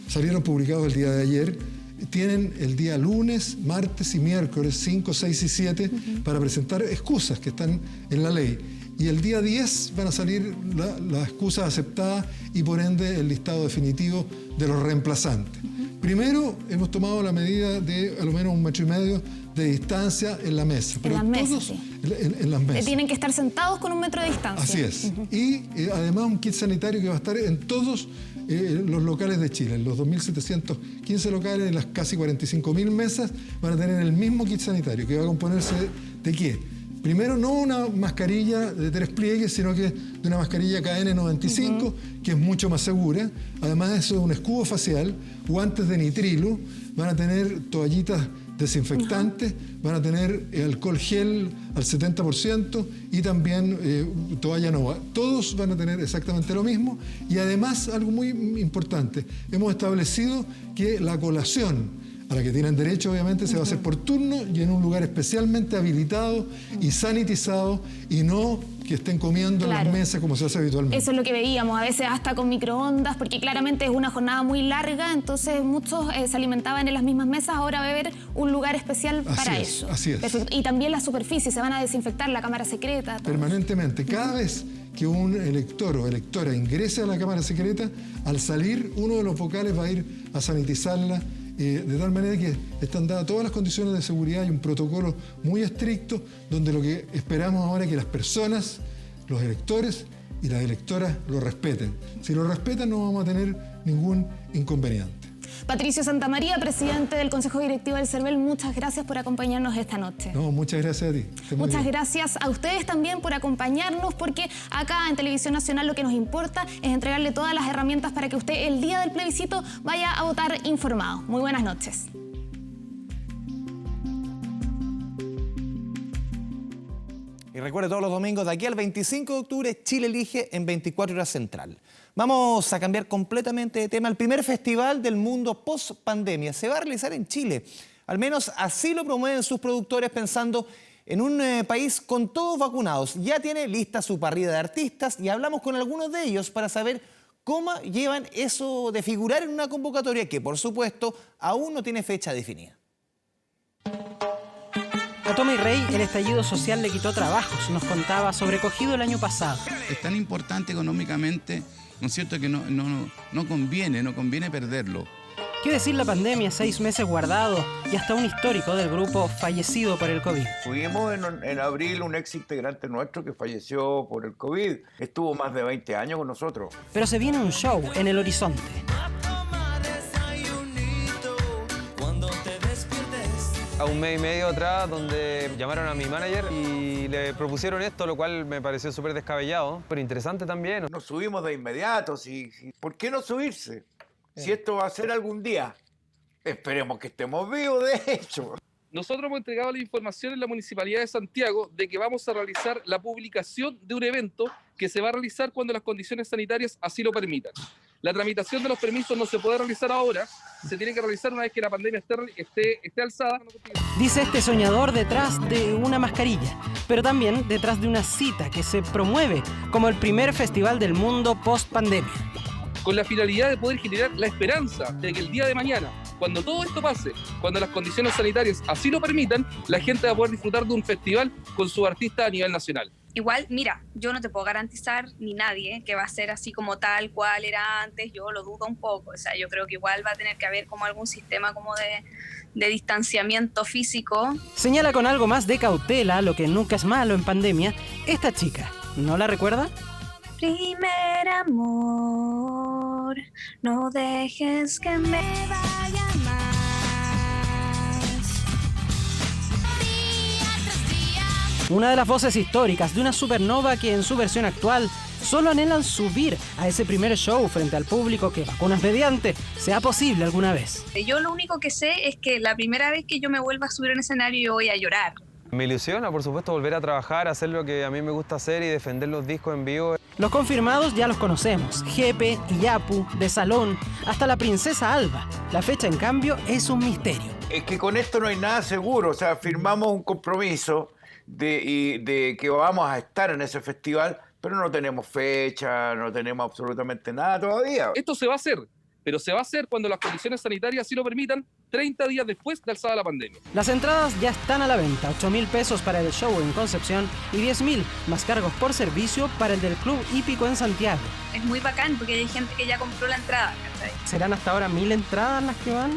salieron publicados el día de ayer. Tienen el día lunes, martes y miércoles 5, 6 y 7 para presentar excusas que están en la ley. Y el día 10 van a salir las excusas aceptadas y por ende el listado definitivo de los reemplazantes. Primero hemos tomado la medida de al menos 1,5 metros de distancia en la mesa. En las mesas, sí. En las mesas. Tienen que estar sentados con 1 metro de distancia. Así es. Y además un kit sanitario que va a estar en todos los locales de Chile. Los 2.715 locales, las casi 45.000 mesas, van a tener el mismo kit sanitario, que va a componerse ¿de qué? Primero, no una mascarilla de 3 pliegues, sino que de una mascarilla KN95, que es mucho más segura. Además de eso, un escudo facial, guantes de nitrilo, van a tener toallitas desinfectantes, van a tener alcohol gel al 70% y también toalla nova. Todos van a tener exactamente lo mismo y además, algo muy importante, hemos establecido que la colación a la que tienen derecho, obviamente, se va a hacer por turno y en un lugar especialmente habilitado y sanitizado, y no que estén comiendo en las mesas como se hace habitualmente. Eso es lo que veíamos, a veces hasta con microondas, porque claramente es una jornada muy larga, entonces muchos se alimentaban en las mismas mesas, ahora va a haber un lugar especial para eso. Así es. Perfecto. Y también las superficies, se van a desinfectar, la cámara secreta. Todo. Permanentemente. Cada vez que un elector o electora ingrese a la cámara secreta, al salir, uno de los vocales va a ir a sanitizarla, de tal manera que están dadas todas las condiciones de seguridad y un protocolo muy estricto, donde lo que esperamos ahora es que las personas, los electores y las electoras lo respeten. Si lo respetan, no vamos a tener ningún inconveniente. Patricio Santamaría, presidente del Consejo Directivo del CERVEL, muchas gracias por acompañarnos esta noche. No, muchas gracias a ti. Muchas gracias a ustedes también por acompañarnos, porque acá en Televisión Nacional lo que nos importa es entregarle todas las herramientas para que usted el día del plebiscito vaya a votar informado. Muy buenas noches. Y recuerde, todos los domingos de aquí al 25 de octubre, Chile elige en 24 horas central. Vamos a cambiar completamente de tema. El primer festival del mundo post-pandemia se va a realizar en Chile. Al menos así lo promueven sus productores, pensando en un país con todos vacunados. Ya tiene lista su parrilla de artistas y hablamos con algunos de ellos para saber cómo llevan eso de figurar en una convocatoria que, por supuesto, aún no tiene fecha definida. A Tommy Rey el estallido social le quitó trabajos, nos contaba, sobrecogido el año pasado. Es tan importante económicamente, ¿no es cierto?, que no conviene perderlo. ¿Qué decir la pandemia? 6 meses guardados y hasta un histórico del grupo fallecido por el COVID. Tuvimos en abril un ex integrante nuestro que falleció por el COVID. Estuvo más de 20 años con nosotros. Pero se viene un show en el horizonte. A un mes y medio atrás, donde llamaron a mi manager y le propusieron esto, lo cual me pareció súper descabellado, pero interesante también. Nos subimos de inmediato. ¿Por qué no subirse? Si esto va a ser algún día, esperemos que estemos vivos, de hecho. Nosotros hemos entregado la información en la Municipalidad de Santiago de que vamos a realizar la publicación de un evento que se va a realizar cuando las condiciones sanitarias así lo permitan. La tramitación de los permisos no se puede realizar ahora, se tiene que realizar una vez que la pandemia esté alzada. Dice este soñador detrás de una mascarilla, pero también detrás de una cita que se promueve como el primer festival del mundo post-pandemia. Con la finalidad de poder generar la esperanza de que el día de mañana, cuando todo esto pase, cuando las condiciones sanitarias así lo permitan, la gente va a poder disfrutar de un festival con su artista a nivel nacional. Igual, mira, yo no te puedo garantizar, ni nadie, que va a ser así como tal cual era antes, yo lo dudo un poco, o sea, yo creo que igual va a tener que haber como algún sistema como de distanciamiento físico. Señala con algo más de cautela, lo que nunca es malo en pandemia, esta chica. ¿No la recuerda? Primer amor, no dejes que me vaya más. Una de las voces históricas de una supernova que en su versión actual solo anhelan subir a ese primer show frente al público que, vacunas mediante, sea posible alguna vez. Yo lo único que sé es que la primera vez que yo me vuelva a subir en escenario yo voy a llorar. Me ilusiona, por supuesto, volver a trabajar, hacer lo que a mí me gusta hacer y defender los discos en vivo. Los confirmados ya los conocemos, Jepe, Yapu, De Salón, hasta la princesa Alba. La fecha, en cambio, es un misterio. Es que con esto no hay nada seguro, o sea, firmamos un compromiso de que vamos a estar en ese festival, pero no tenemos fecha, no tenemos absolutamente nada todavía. Esto se va a hacer, pero se va a hacer cuando las condiciones sanitarias así lo permitan, 30 días después de alzada la pandemia. Las entradas ya están a la venta, 8.000 pesos para el show en Concepción y 10.000 más cargos por servicio para el del Club Hípico en Santiago. Es muy bacán porque hay gente que ya compró la entrada, ¿cachai? ¿Serán hasta ahora 1.000 entradas las que van?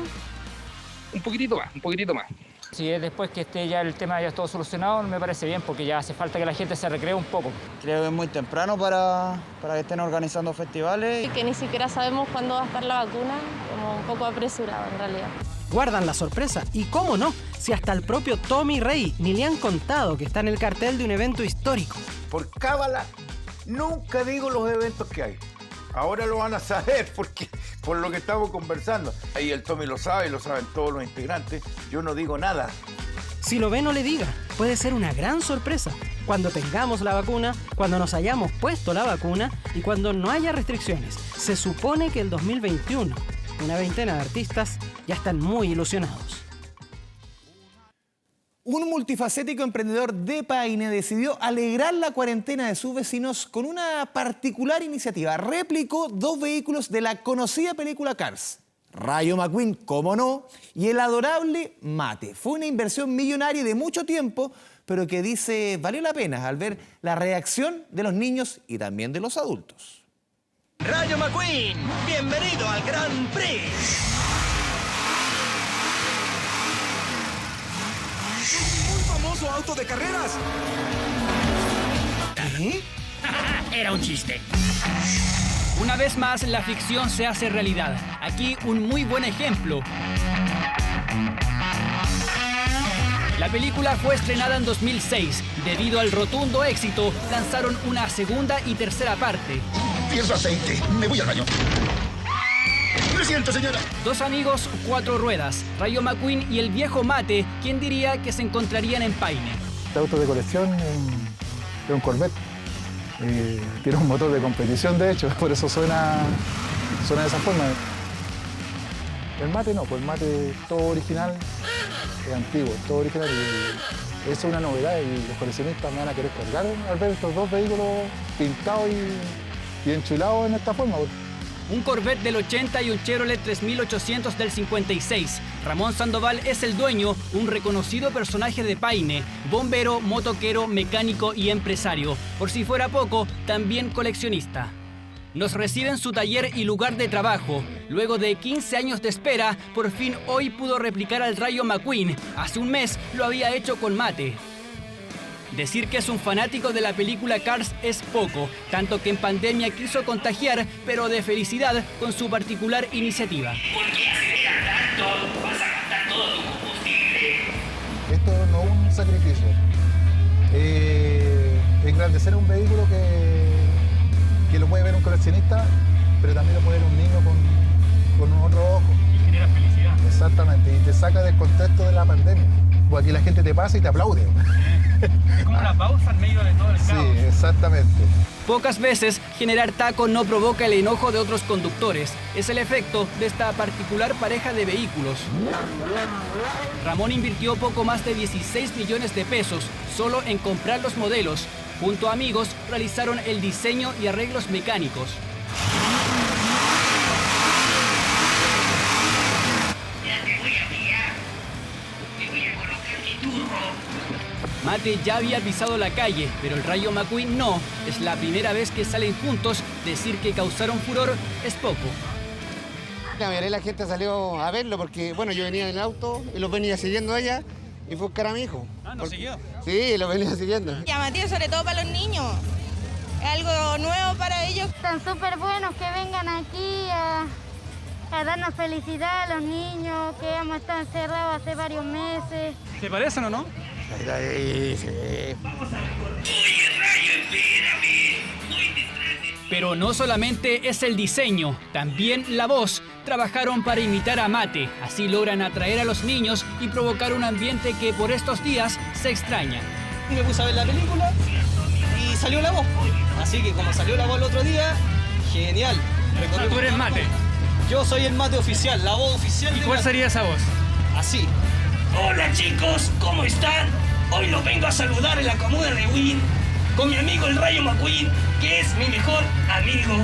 Un poquitito más, un poquitito más. Si es después que esté ya el tema ya todo solucionado, me parece bien, porque ya hace falta que la gente se recree un poco. Creo que es muy temprano para que estén organizando festivales. Y que ni siquiera sabemos cuándo va a estar la vacuna, como un poco apresurado en realidad. Guardan la sorpresa, y cómo no, si hasta el propio Tommy Rey ni le han contado que está en el cartel de un evento histórico. Por cábala, nunca digo los eventos que hay. Ahora lo van a saber porque por lo que estamos conversando. Ahí el Tommy lo sabe y lo saben todos los integrantes. Yo no digo nada. Si lo ve, no le diga. Puede ser una gran sorpresa. Cuando tengamos la vacuna, cuando nos hayamos puesto la vacuna y cuando no haya restricciones. Se supone que el 2021, una veintena de artistas ya están muy ilusionados. Un multifacético emprendedor de Paine decidió alegrar la cuarentena de sus vecinos con una particular iniciativa. Replicó 2 vehículos de la conocida película Cars. Rayo McQueen, cómo no, y el adorable Mate. Fue una inversión millonaria de mucho tiempo, pero que dice valió la pena al ver la reacción de los niños y también de los adultos. Rayo McQueen, bienvenido al Grand Prix. Famoso auto de carreras. ¿Qué? Era un chiste. Una vez más, la ficción se hace realidad. Aquí un muy buen ejemplo. La película fue estrenada en 2006. Debido al rotundo éxito, lanzaron una segunda y tercera parte. Pierdo aceite. Me voy al baño. Lo siento, señora. 2 amigos, 4 ruedas. Rayo McQueen y el viejo Mate, ¿quién diría que se encontrarían en Paine? Este auto de colección es un Corvette. Tiene un motor de competición, de hecho, por eso suena de esa forma. El Mate no, pues el Mate todo original, es antiguo, todo original. Y eso es una novedad y los coleccionistas me van a querer colgar al ver estos 2 vehículos pintados y enchulados en esta forma. Un Corvette del 80 y un Chevrolet 3800 del 56. Ramón Sandoval es el dueño, un reconocido personaje de Paine, bombero, motoquero, mecánico y empresario. Por si fuera poco, también coleccionista. Nos recibe en su taller y lugar de trabajo. Luego de 15 años de espera, por fin hoy pudo replicar al Rayo McQueen. Hace un mes lo había hecho con Mate. Decir que es un fanático de la película Cars es poco, tanto que en pandemia quiso contagiar, pero de felicidad con su particular iniciativa. ¿Por qué acelerar tanto? ¿Vas a gastar todo tu combustible? Esto no es un sacrificio. Engrandecer un vehículo que lo puede ver un coleccionista, pero también lo puede ver un niño con otro ojo. Y genera felicidad. Exactamente, y te saca del contexto de la pandemia. Pues aquí la gente te pasa y te aplaude. Es como una pausa en medio de todo el caos. Sí, exactamente. Pocas veces generar taco no provoca el enojo de otros conductores. Es el efecto de esta particular pareja de vehículos. Ramón invirtió poco más de 16 millones de pesos solo en comprar los modelos. Junto a amigos realizaron el diseño y arreglos mecánicos. Mate ya había pisado la calle, pero el Rayo McQueen no. Es la primera vez que salen juntos. Decir que causaron furor es poco. La mayoría de la gente salió a verlo porque, bueno, yo venía en el auto y los venía siguiendo a ella y fue buscar a mi hijo. Ah, ¿nos siguió? Sí, lo venía siguiendo. Llamativo sobre todo para los niños. Es algo nuevo para ellos. Están súper buenos que vengan aquí a darnos felicidad a los niños, que hemos estado encerrados hace varios meses. ¿Se parecen o no? Sí. Pero no solamente es el diseño, también la voz. Trabajaron para imitar a Mate. Así logran atraer a los niños y provocar un ambiente que por estos días se extraña. Me puse a ver la película y salió la voz. Así que como salió la voz el otro día, genial. ¿Tú eres Mate? Yo soy el Mate oficial, la voz oficial. ¿Y cuál sería esa voz? Así. Hola chicos, ¿cómo están? Hoy los vengo a saludar en la comuna de Wynn con mi amigo el Rayo McQueen, que es mi mejor amigo.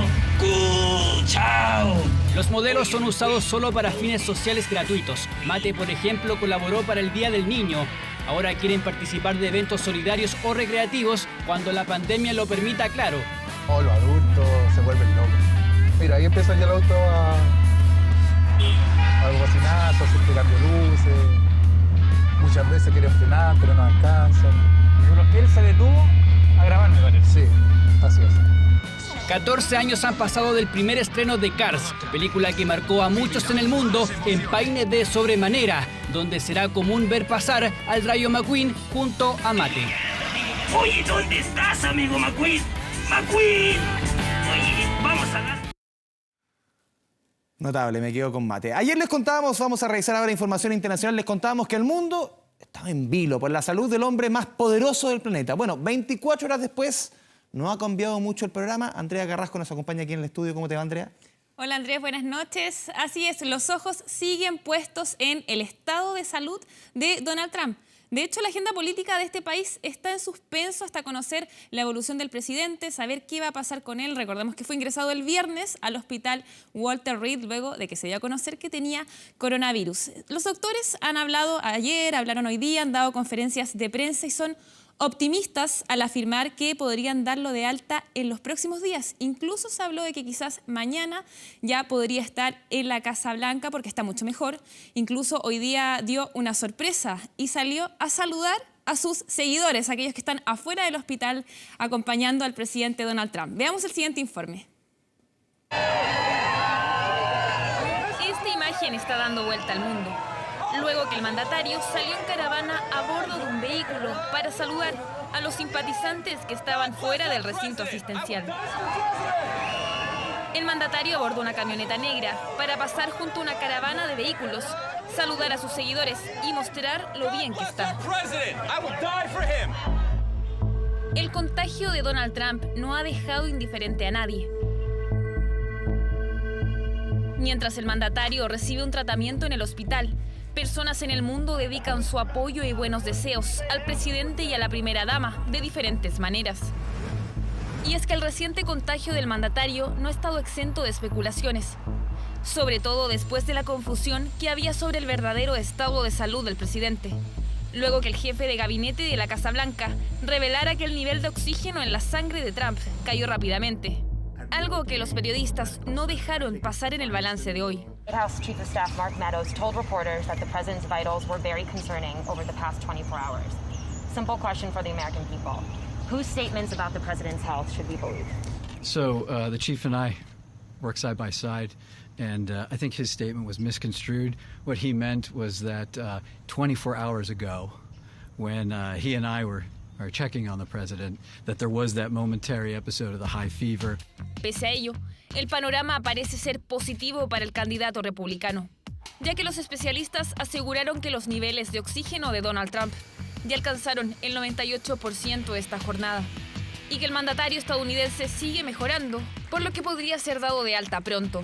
¡Chao! Los modelos son usados solo para fines sociales gratuitos. Mate, por ejemplo, colaboró para el Día del Niño. Ahora quieren participar de eventos solidarios o recreativos cuando la pandemia lo permita, claro. Oh, los adultos se vuelven locos. Mira, ahí empiezan ya el auto a bocinazo, a hacer cambio de luces. muchas veces quieren frenar, pero no alcanzan. Él se detuvo a grabar, me parece. Sí, así es. 14 años han pasado del primer estreno de Cars, película que marcó a muchos en el mundo en Paine de sobremanera, donde será común ver pasar al Rayo McQueen junto a Mate. Oye, ¿dónde estás, amigo McQueen? ¡McQueen! Oye, vamos a hablar. Notable, me quedo con Mate. Ayer les contábamos, vamos a revisar ahora información internacional, les contábamos que el mundo estaba en vilo por la salud del hombre más poderoso del planeta. Bueno, 24 horas después, no ha cambiado mucho el programa. Andrea Carrasco nos acompaña aquí en el estudio. ¿Cómo te va, Andrea? Hola Andrés, buenas noches. Así es, los ojos siguen puestos en el estado de salud de Donald Trump. De hecho, la agenda política de este país está en suspenso hasta conocer la evolución del presidente, saber qué va a pasar con él. Recordemos que fue ingresado el viernes al hospital Walter Reed luego de que se dio a conocer que tenía coronavirus. Los doctores han hablado ayer, hablaron hoy día, han dado conferencias de prensa y son optimistas al afirmar que podrían darlo de alta en los próximos días. Incluso se habló de que quizás mañana ya podría estar en la Casa Blanca porque está mucho mejor. Incluso hoy día dio una sorpresa y salió a saludar a sus seguidores, aquellos que están afuera del hospital acompañando al presidente Donald Trump. Veamos el siguiente informe. Esta imagen está dando vuelta al mundo. Luego que el mandatario salió en caravana a bordo de un vehículo para saludar a los simpatizantes que estaban fuera del recinto asistencial. El mandatario abordó una camioneta negra para pasar junto a una caravana de vehículos, saludar a sus seguidores y mostrar lo bien que está. El contagio de Donald Trump no ha dejado indiferente a nadie. Mientras el mandatario recibe un tratamiento en el hospital, personas en el mundo dedican su apoyo y buenos deseos al presidente y a la primera dama de diferentes maneras. Y es que el reciente contagio del mandatario no ha estado exento de especulaciones, sobre todo después de la confusión que había sobre el verdadero estado de salud del presidente, luego que el jefe de gabinete de la Casa Blanca revelara que el nivel de oxígeno en la sangre de Trump cayó rápidamente, algo que los periodistas no dejaron pasar en el balance de hoy. White House Chief of Staff Mark Meadows told reporters that the president's vitals were very concerning over the past 24 hours. Simple question for the American people. Whose statements about the president's health should we believe? So the chief and I work side by side, and I think his statement was misconstrued. What he meant was that 24 hours ago, when he and I were checking on the president, that there was that momentary episode of the high fever. Pese a ello, el panorama parece ser positivo para el candidato republicano, ya que los especialistas aseguraron que los niveles de oxígeno de Donald Trump ya alcanzaron el 98% esta jornada y que el mandatario estadounidense sigue mejorando, por lo que podría ser dado de alta pronto.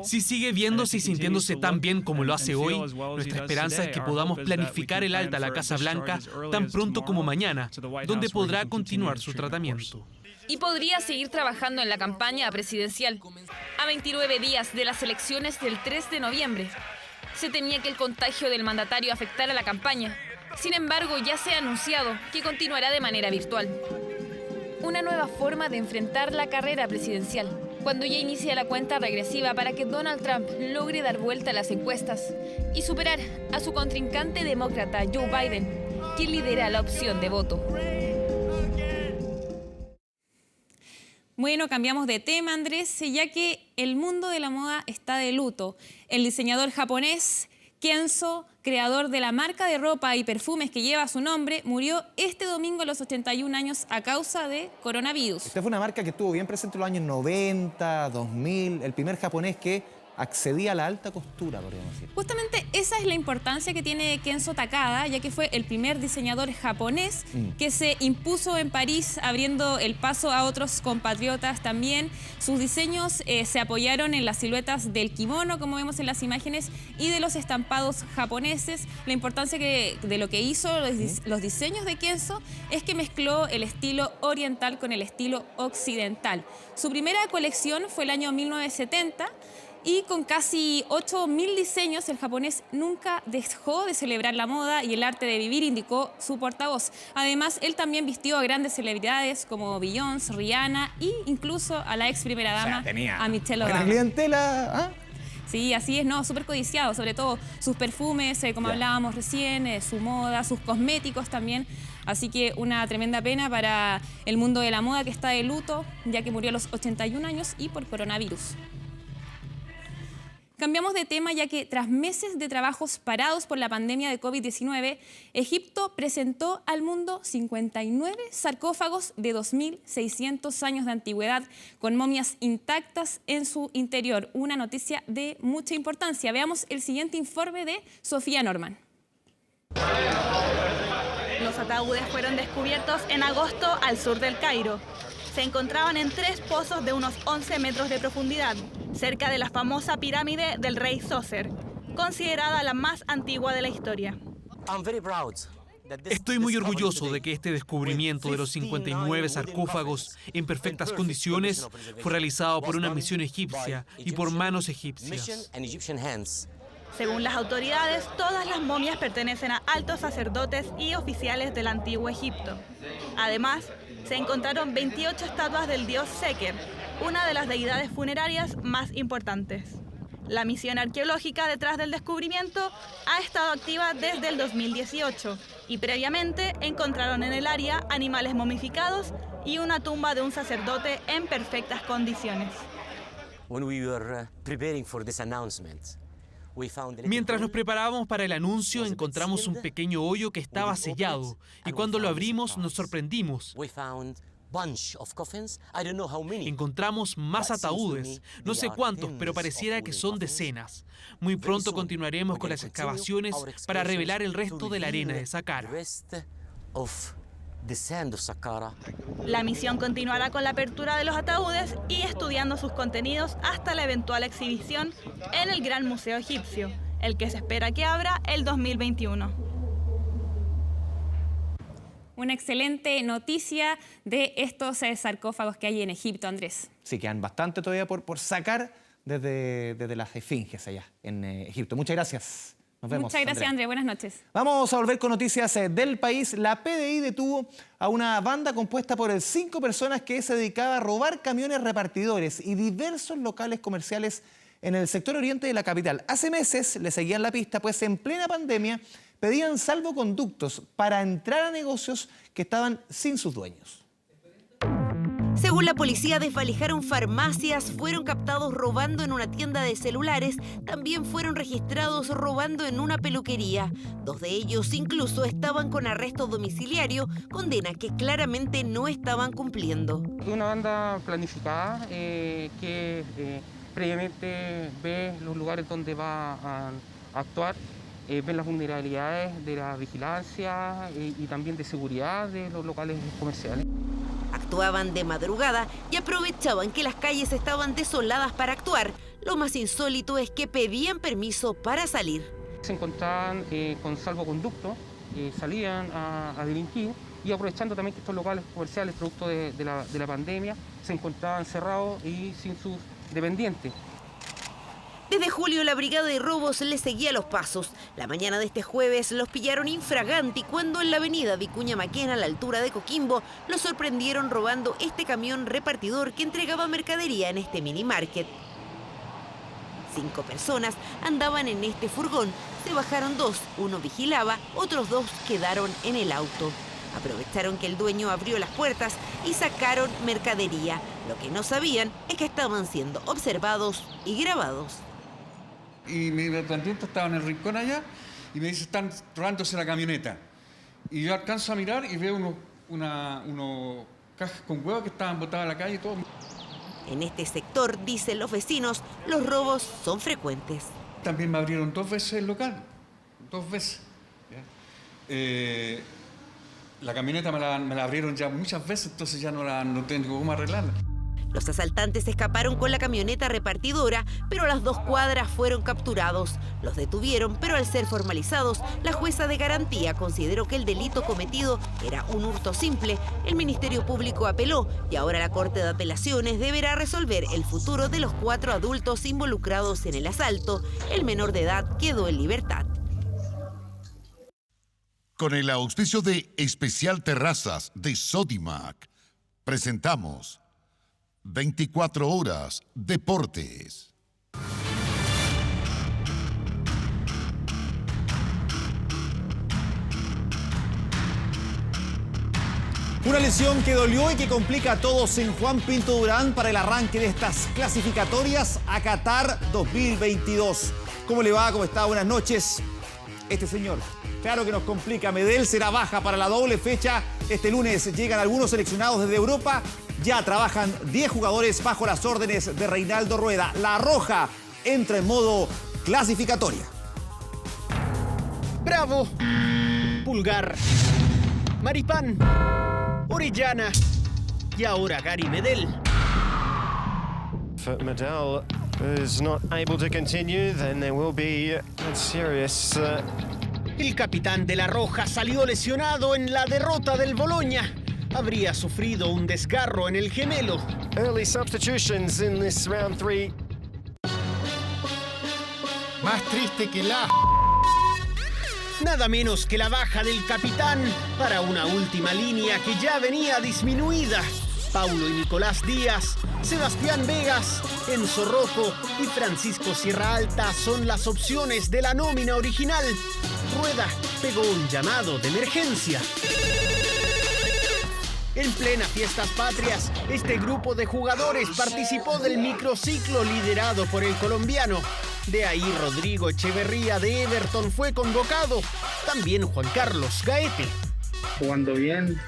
Si sigue viéndose y sintiéndose tan bien como lo hace hoy, nuestra esperanza es que podamos planificar el alta a la Casa Blanca tan pronto como mañana, donde podrá continuar su tratamiento. Y podría seguir trabajando en la campaña presidencial. A 29 días de las elecciones del 3 de noviembre, se temía que el contagio del mandatario afectara la campaña. Sin embargo, ya se ha anunciado que continuará de manera virtual. Una nueva forma de enfrentar la carrera presidencial, cuando ya inicia la cuenta regresiva para que Donald Trump logre dar vuelta a las encuestas y superar a su contrincante demócrata Joe Biden, quien lidera la opción de voto. Bueno, cambiamos de tema, Andrés, ya que el mundo de la moda está de luto. El diseñador japonés Kenzo, creador de la marca de ropa y perfumes que lleva su nombre, murió este domingo a los 81 años a causa de coronavirus. Esta fue una marca que estuvo bien presente en los años 90, 2000, el primer japonés que accedía a la alta costura, podríamos decir. Justamente esa es la importancia que tiene Kenzo Takada, ya que fue el primer diseñador japonés que se impuso en París, abriendo el paso a otros compatriotas también. Sus diseños se apoyaron en las siluetas del kimono, como vemos en las imágenes, y de los estampados japoneses. La importancia de lo que hizo los diseños de Kenzo es que mezcló el estilo oriental con el estilo occidental. Su primera colección fue el año 1970, y con casi 8.000 diseños, el japonés nunca dejó de celebrar la moda y el arte de vivir, indicó su portavoz. Además, él también vistió a grandes celebridades como Beyoncé, Rihanna e incluso a la ex primera dama, a Michelle Obama. Buena clientela, ¿ah? Sí, así es, no, súper codiciado, sobre todo sus perfumes, como hablábamos recién, su moda, sus cosméticos también. Así que una tremenda pena para el mundo de la moda, que está de luto, ya que murió a los 81 años y por coronavirus. Cambiamos de tema, ya que tras meses de trabajos parados por la pandemia de COVID-19, Egipto presentó al mundo 59 sarcófagos de 2.600 años de antigüedad, con momias intactas en su interior. Una noticia de mucha importancia. Veamos el siguiente informe de Sofía Norman. Los ataúdes fueron descubiertos en agosto al sur del Cairo. Se encontraban en 3 pozos de unos 11 metros de profundidad, cerca de la famosa pirámide del rey Sócer, considerada la más antigua de la historia. Estoy muy orgulloso de que este descubrimiento de los 59 sarcófagos en perfectas condiciones fue realizado por una misión egipcia y por manos egipcias. Según las autoridades, todas las momias pertenecen a altos sacerdotes y oficiales del antiguo Egipto. Además, se encontraron 28 estatuas del dios Seker, una de las deidades funerarias más importantes. La misión arqueológica detrás del descubrimiento ha estado activa desde el 2018 y previamente encontraron en el área animales momificados y una tumba de un sacerdote en perfectas condiciones. Mientras nos preparábamos para el anuncio, encontramos un pequeño hoyo que estaba sellado y cuando lo abrimos nos sorprendimos. Encontramos más ataúdes, no sé cuántos, pero pareciera que son decenas. Muy pronto continuaremos con las excavaciones para revelar el resto de la arena de Saqqara. La misión continuará con la apertura de los ataúdes y estudiando sus contenidos hasta la eventual exhibición en el Gran Museo Egipcio, el que se espera que abra el 2021. Una excelente noticia de estos sarcófagos que hay en Egipto, Andrés. Sí, quedan bastante todavía por sacar desde las esfinges allá en Egipto. Muchas gracias. Nos vemos. Muchas gracias, Andrés. Buenas noches. Vamos a volver con noticias del país. La PDI detuvo a una banda compuesta por 5 personas que se dedicaba a robar camiones repartidores y diversos locales comerciales en el sector oriente de la capital. Hace meses le seguían la pista, pues en plena pandemia pedían salvoconductos para entrar a negocios que estaban sin sus dueños. Según la policía, desvalijaron farmacias, fueron captados robando en una tienda de celulares, también fueron registrados robando en una peluquería. 2 de ellos incluso estaban con arresto domiciliario, condena que claramente no estaban cumpliendo. Una banda planificada que previamente ve los lugares donde va a actuar, ven las vulnerabilidades de la vigilancia y también de seguridad de los locales comerciales. Actuaban de madrugada y aprovechaban que las calles estaban desoladas para actuar. Lo más insólito es que pedían permiso para salir. Se encontraban con salvoconducto, salían a delinquir y aprovechando también que estos locales comerciales, producto de la pandemia, se encontraban cerrados y sin sus dependientes. Desde julio la brigada de robos les seguía los pasos. La mañana de este jueves los pillaron infraganti cuando en la avenida Vicuña Maquena, a la altura de Coquimbo, los sorprendieron robando este camión repartidor que entregaba mercadería en este mini market. 5 personas andaban en este furgón. Se bajaron 2, uno vigilaba, otros 2 quedaron en el auto. Aprovecharon que el dueño abrió las puertas y sacaron mercadería. Lo que no sabían es que estaban siendo observados y grabados. Y mi dependiente estaba en el rincón allá y me dice, están robándose la camioneta. Y yo alcanzo a mirar y veo unos cajas con huevos que estaban botadas a la calle y todo. En este sector, dicen los vecinos, los robos son frecuentes. También me abrieron 2 veces el local, 2 veces. La camioneta me la abrieron ya muchas veces, entonces ya no tengo cómo arreglarla. Los asaltantes escaparon con la camioneta repartidora, pero a las 2 cuadras fueron capturados. Los detuvieron, pero al ser formalizados, la jueza de garantía consideró que el delito cometido era un hurto simple. El Ministerio Público apeló y ahora la Corte de Apelaciones deberá resolver el futuro de los 4 adultos involucrados en el asalto. El menor de edad quedó en libertad. Con el auspicio de Especial Terrazas de Sodimac, presentamos 24 Horas Deportes. Una lesión que dolió y que complica a todos en Juan Pinto Durán para el arranque de estas clasificatorias a Qatar 2022. ¿Cómo le va? ¿Cómo está? Buenas noches. Este señor, claro que nos complica. Medel será baja para la doble fecha. Este lunes llegan algunos seleccionados desde Europa. Ya trabajan 10 jugadores bajo las órdenes de Reinaldo Rueda. La Roja entra en modo clasificatoria. Bravo, Pulgar, Maripán, Orellana y ahora Gary Medel. If Medel is not able to continue, then there will be a serious... El capitán de La Roja salió lesionado en la derrota del Bologna. Habría sufrido un desgarro en el gemelo. Early substitutions in this round 3. Más triste que la... Nada menos que la baja del capitán para una última línea que ya venía disminuida. Paulo y Nicolás Díaz, Sebastián Vegas, Enzo Rocco y Francisco Sierra Alta son las opciones de la nómina original. Rueda pegó un llamado de emergencia. En plena Fiestas Patrias, este grupo de jugadores participó del microciclo liderado por el colombiano. De ahí Rodrigo Echeverría de Everton fue convocado. También Juan Carlos Gaete. Jugando bien,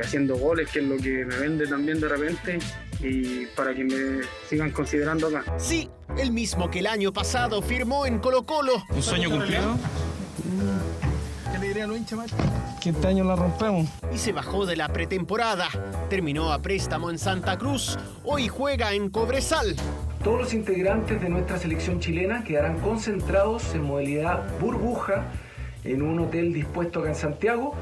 haciendo goles, que es lo que me vende también de repente, y para que me sigan considerando acá. Sí, el mismo que el año pasado firmó en Colo-Colo. ¿Un sueño cumplido? ¿Qué le diría a los hinchas, macho? Que este año la rompemos. Y se bajó de la pretemporada. Terminó a préstamo en Santa Cruz. Hoy juega en Cobresal. Todos los integrantes de nuestra selección chilena quedarán concentrados en modalidad burbuja en un hotel dispuesto acá en Santiago.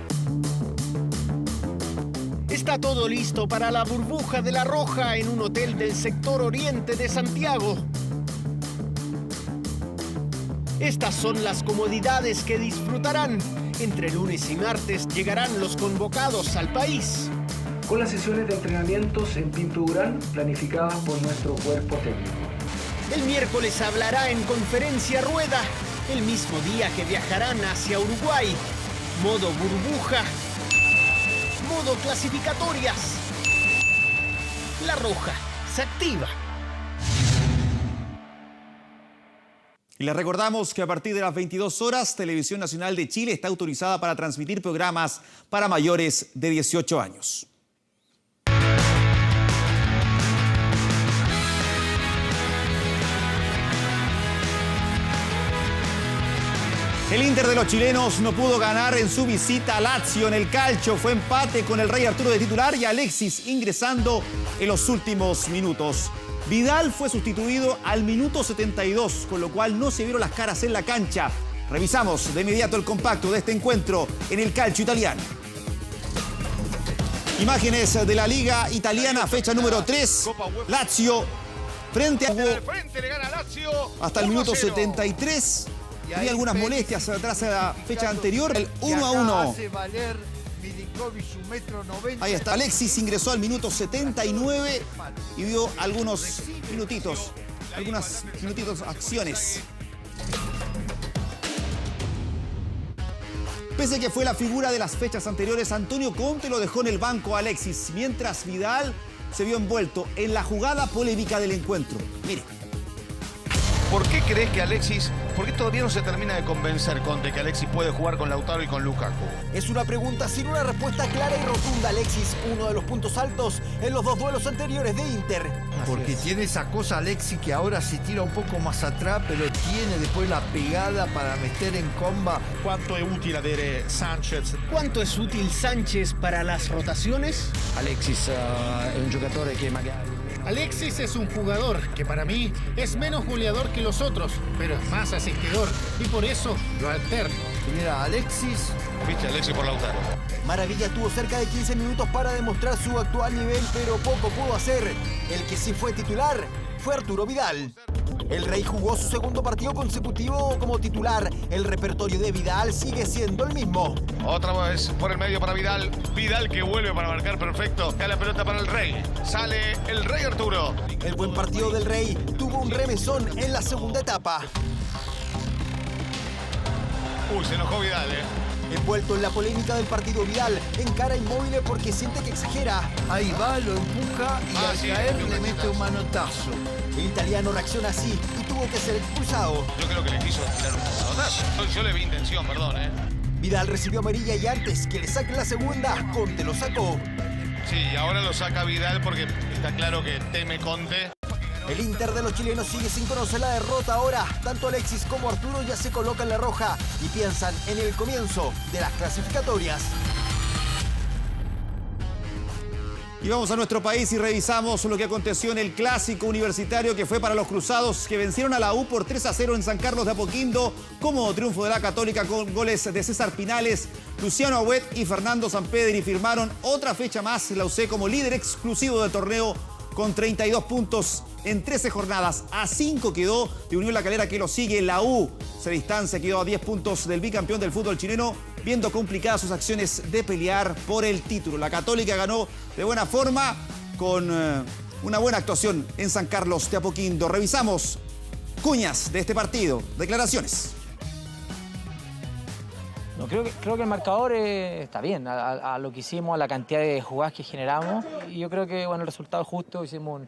Está todo listo para la burbuja de La Roja en un hotel del sector oriente de Santiago. Estas son las comodidades que disfrutarán. Entre lunes y martes llegarán los convocados al país. Con las sesiones de entrenamientos en Pinto Durán planificadas por nuestro cuerpo técnico. El miércoles hablará en conferencia Rueda, el mismo día que viajarán hacia Uruguay. Modo burbuja, modo clasificatorias. La Roja se activa. Y les recordamos que a partir de las 22 horas, Televisión Nacional de Chile está autorizada para transmitir programas para mayores de 18 años. El Inter de los chilenos no pudo ganar en su visita a Lazio en el calcio. Fue empate con el Rey Arturo de titular y Alexis ingresando en los últimos minutos. Vidal fue sustituido al minuto 72, con lo cual no se vieron las caras en la cancha. Revisamos de inmediato el compacto de este encuentro en el calcio italiano. Imágenes de la Liga Italiana, fecha número 3. Lazio frente a... Hasta el minuto 73. Había algunas molestias atrás de la fecha anterior. El 1-1. Ahí está. Alexis ingresó al minuto 79 y vio algunos minutitos, acciones. Pese a que fue la figura de las fechas anteriores, Antonio Conte lo dejó en el banco a Alexis, mientras Vidal se vio envuelto en la jugada polémica del encuentro. Mire. ¿Por qué crees que Alexis, por qué todavía no se termina de convencer Conte que Alexis puede jugar con Lautaro y con Lukaku? Es una pregunta sin una respuesta clara y rotunda. Alexis, uno de los puntos altos en los dos duelos anteriores de Inter. Porque tiene esa cosa Alexis que ahora se tira un poco más atrás, pero tiene después la pegada para meter en comba. ¿Cuánto es útil avere Sánchez? ¿Cuánto es útil Sánchez para las rotaciones? Alexis es un jugador que magari... Alexis es un jugador que para mí es menos goleador que los otros, pero es más asistidor y por eso lo alterno. Mira, Alexis... Viste, Alexis por Lautaro. Maravilla tuvo cerca de 15 minutos para demostrar su actual nivel, pero poco pudo hacer. El que sí fue titular fue Arturo Vidal. El Rey jugó su segundo partido consecutivo como titular. El repertorio de Vidal sigue siendo el mismo. Otra vez por el medio para Vidal. Vidal que vuelve para marcar perfecto. Cae la pelota para el Rey. Sale el Rey Arturo. El buen partido del Rey tuvo un remesón en la segunda etapa. Uy, se enojó Vidal, Envuelto en la polémica del partido, Vidal encara inmóvil porque siente que exagera. Ahí va, lo empuja y al caer le mete un manotazo. El italiano reacciona así y tuvo que ser expulsado. Yo creo que le quiso tirar un manotazo. Yo le vi intención, perdón, Vidal recibió amarilla y antes que le saquen la segunda, Conte lo sacó. Sí, ahora lo saca Vidal porque está claro que teme Conte. El Inter de los chilenos sigue sin conocer la derrota ahora. Tanto Alexis como Arturo ya se colocan la roja y piensan en el comienzo de las clasificatorias. Y vamos a nuestro país y revisamos lo que aconteció en el clásico universitario que fue para los cruzados, que vencieron a la U por 3-0 en San Carlos de Apoquindo. Cómodo triunfo de la Católica con goles de César Pinales, Luciano Agüet y Fernando Sampedri. Firmaron otra fecha más la UC como líder exclusivo del torneo con 32 puntos en 13 jornadas. A 5 quedó de Unión La Calera, que lo sigue. La U se distancia, quedó a 10 puntos del bicampeón del fútbol chileno, viendo complicadas sus acciones de pelear por el título. La Católica ganó de buena forma con una buena actuación en San Carlos de Apoquindo. Revisamos cuñas de este partido, declaraciones. No, creo que el marcador está bien, a lo que hicimos, a la cantidad de jugadas que generamos. Y yo creo que el resultado es justo, hicimos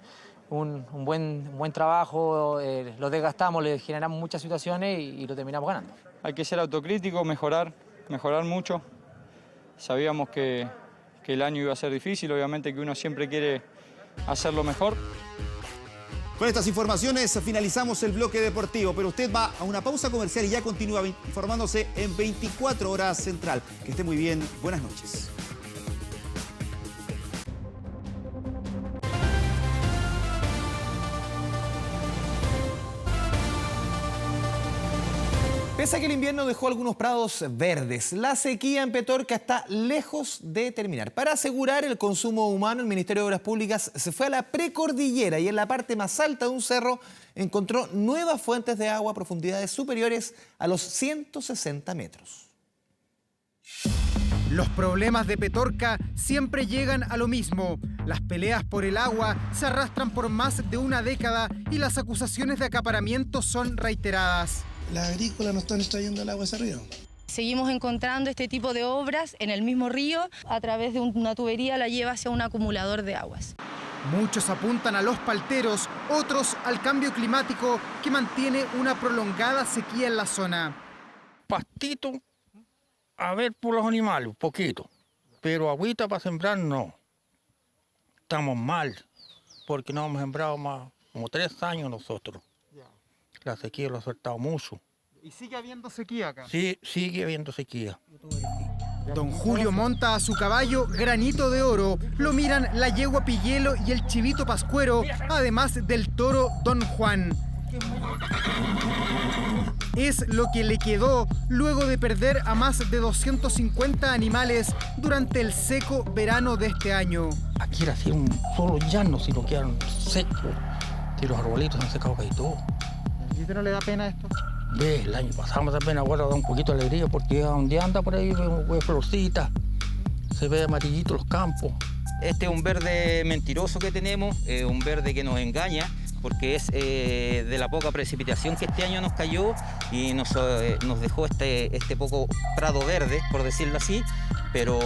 un buen trabajo, lo desgastamos, le generamos muchas situaciones y lo terminamos ganando. Hay que ser autocrítico, mejorar mucho. Sabíamos que el año iba a ser difícil, obviamente que uno siempre quiere hacerlo mejor. Con estas informaciones finalizamos el bloque deportivo, pero usted va a una pausa comercial y ya continúa informándose en 24 Horas Central. Que esté muy bien, buenas noches. Pese a que el invierno dejó algunos prados verdes, la sequía en Petorca está lejos de terminar. Para asegurar el consumo humano, el Ministerio de Obras Públicas se fue a la precordillera y en la parte más alta de un cerro encontró nuevas fuentes de agua a profundidades superiores a los 160 metros. Los problemas de Petorca siempre llegan a lo mismo. Las peleas por el agua se arrastran por más de una década y las acusaciones de acaparamiento son reiteradas. Las agrícolas no están extrayendo el agua de ese río. Seguimos encontrando este tipo de obras en el mismo río. A través de una tubería la lleva hacia un acumulador de aguas. Muchos apuntan a los palteros, otros al cambio climático que mantiene una prolongada sequía en la zona. Pastito, a ver por los animales, un poquito. Pero agüita para sembrar no. Estamos mal, porque no hemos sembrado más como 3 años nosotros. La sequía lo ha soltado mucho. ¿Y sigue habiendo sequía acá? Sí, sigue habiendo sequía. Don Julio monta a su caballo Granito de Oro. Lo miran la yegua Piguelo y el chivito Pascuero, además del toro Don Juan. Es lo que le quedó luego de perder a más de 250 animales durante el seco verano de este año. Aquí era así un solo llano, si lo quedaron secos. Y los arbolitos se han secado casi todo. ¿Y usted no le da pena esto? Ve, el año pasado me da pena, ahora da un poquito de alegría porque donde anda por ahí ve florcitas, se ve amarillito los campos. Este es un verde mentiroso que tenemos, un verde que nos engaña, porque es de la poca precipitación que este año nos cayó y nos dejó este poco prado verde, por decirlo así, pero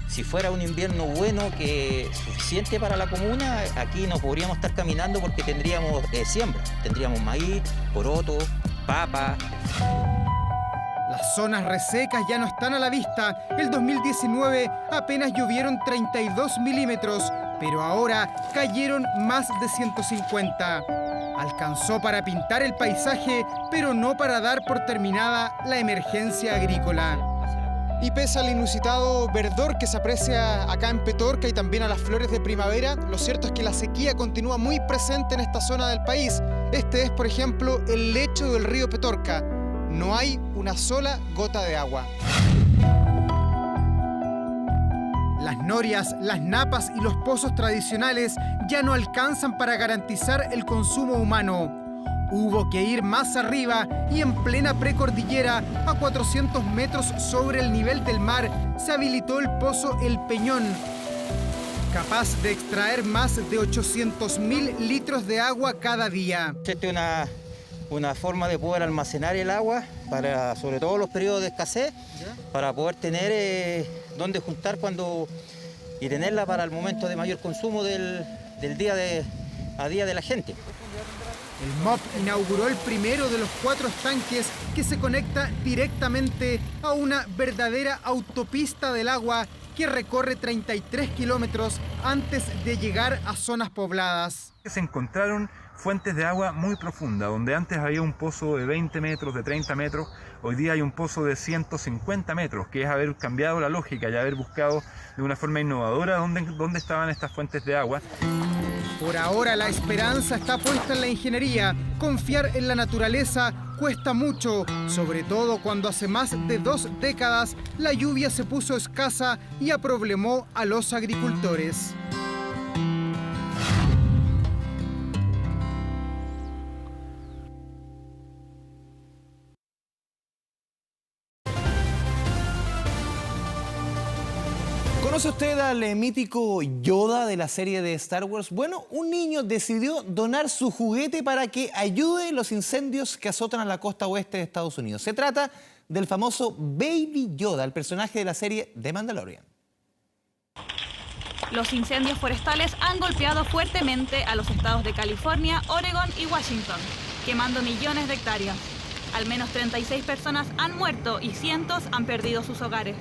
si fuera un invierno bueno, que suficiente para la comuna, aquí no podríamos estar caminando porque tendríamos siembra, tendríamos maíz, poroto, papa. Las zonas resecas ya no están a la vista. El 2019 apenas llovieron 32 milímetros, pero ahora cayeron más de 150. Alcanzó para pintar el paisaje, pero no para dar por terminada la emergencia agrícola. Y pese al inusitado verdor que se aprecia acá en Petorca y también a las flores de primavera, lo cierto es que la sequía continúa muy presente en esta zona del país. Este es, por ejemplo, el lecho del río Petorca. No hay una sola gota de agua. Las norias, las napas y los pozos tradicionales ya no alcanzan para garantizar el consumo humano. Hubo que ir más arriba y en plena precordillera, a 400 metros sobre el nivel del mar, se habilitó el pozo El Peñón, capaz de extraer más de 800.000 litros de agua cada día. Esta es una forma de poder almacenar el agua, para, sobre todo los periodos de escasez, para poder tener dónde juntar y tenerla para el momento de mayor consumo del día a día de la gente. El MOP inauguró el primero de los 4 estanques que se conecta directamente a una verdadera autopista del agua que recorre 33 kilómetros antes de llegar a zonas pobladas. Se encontraron fuentes de agua muy profundas, donde antes había un pozo de 20 metros, de 30 metros, hoy día hay un pozo de 150 metros, que es haber cambiado la lógica y haber buscado de una forma innovadora dónde estaban estas fuentes de agua. Por ahora la esperanza está puesta en la ingeniería. Confiar en la naturaleza cuesta mucho, sobre todo cuando hace más de 2 décadas la lluvia se puso escasa y aproblemó a los agricultores. ¿Conoce usted al mítico Yoda de la serie de Star Wars? Bueno, un niño decidió donar su juguete para que ayude en los incendios que azotan a la costa oeste de Estados Unidos. Se trata del famoso Baby Yoda, el personaje de la serie The Mandalorian. Los incendios forestales han golpeado fuertemente a los estados de California, Oregón y Washington, quemando millones de hectáreas. Al menos 36 personas han muerto y cientos han perdido sus hogares.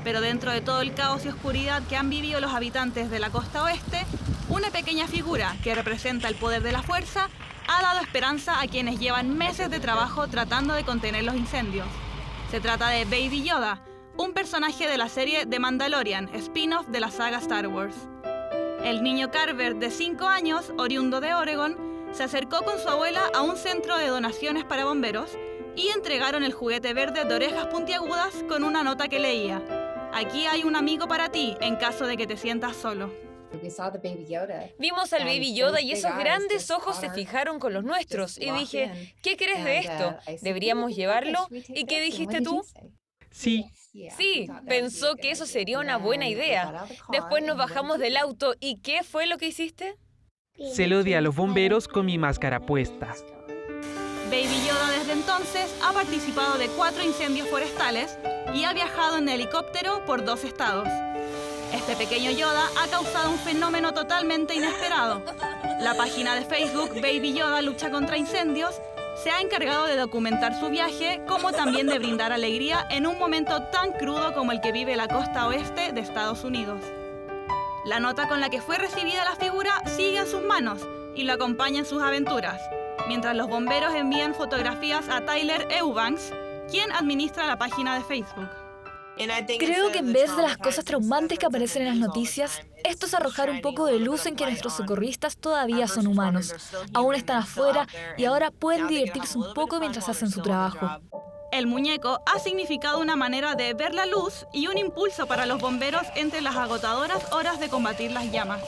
Pero dentro de todo el caos y oscuridad que han vivido los habitantes de la costa oeste, una pequeña figura que representa el poder de la fuerza ha dado esperanza a quienes llevan meses de trabajo tratando de contener los incendios. Se trata de Baby Yoda, un personaje de la serie The Mandalorian, spin-off de la saga Star Wars. El niño Carver, de 5 años, oriundo de Oregón, se acercó con su abuela a un centro de donaciones para bomberos y entregaron el juguete verde de orejas puntiagudas con una nota que leía: "Aquí hay un amigo para ti en caso de que te sientas solo". Vimos al Baby Yoda y esos grandes ojos se fijaron con los nuestros y dije, ¿qué crees de esto? ¿Deberíamos llevarlo? ¿Y qué dijiste tú? Sí. Sí, pensó que eso sería una buena idea. Después nos bajamos del auto y ¿qué fue lo que hiciste? Se lo di a los bomberos con mi máscara puesta. Baby Yoda desde entonces ha participado de 4 incendios forestales y ha viajado en helicóptero por 2 estados. Este pequeño Yoda ha causado un fenómeno totalmente inesperado. La página de Facebook Baby Yoda lucha contra incendios se ha encargado de documentar su viaje, como también de brindar alegría en un momento tan crudo como el que vive la costa oeste de Estados Unidos. La nota con la que fue recibida la figura sigue en sus manos y lo acompaña en sus aventuras, mientras los bomberos envían fotografías a Tyler Eubanks, quien administra la página de Facebook. Creo que en vez de las cosas traumantes que aparecen en las noticias, esto es arrojar un poco de luz en que nuestros socorristas todavía son humanos, aún están afuera y ahora pueden divertirse un poco mientras hacen su trabajo. El muñeco ha significado una manera de ver la luz y un impulso para los bomberos entre las agotadoras horas de combatir las llamas.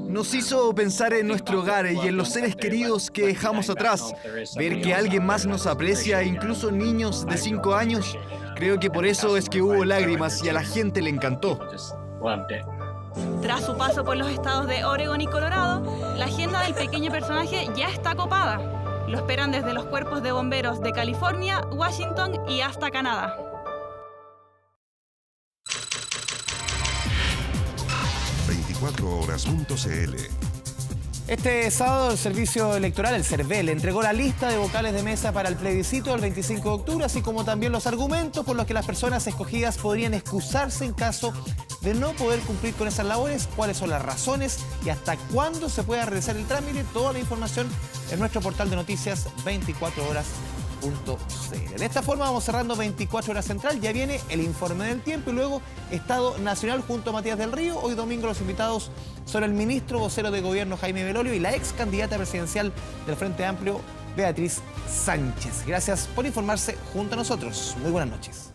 Nos hizo pensar en nuestro hogar y en los seres queridos que dejamos atrás. Ver que alguien más nos aprecia, incluso niños de 5 años, creo que por eso es que hubo lágrimas y a la gente le encantó. Tras su paso por los estados de Oregón y Colorado, la agenda del pequeño personaje ya está copada. Lo esperan desde los cuerpos de bomberos de California, Washington y hasta Canadá. ...24horas.cl. Este sábado el Servicio Electoral, el CERVEL, entregó la lista de vocales de mesa para el plebiscito del 25 de octubre, así como también los argumentos por los que las personas escogidas podrían excusarse en caso de no poder cumplir con esas labores, cuáles son las razones y hasta cuándo se pueda realizar el trámite. Toda la información en nuestro portal de noticias 24horas.cl. De esta forma vamos cerrando 24 Horas Central. Ya viene el informe del tiempo y luego Estado Nacional junto a Matías del Río. Hoy domingo los invitados son el ministro vocero de Gobierno Jaime Belolio y la ex candidata presidencial del Frente Amplio Beatriz Sánchez. Gracias por informarse junto a nosotros. Muy buenas noches.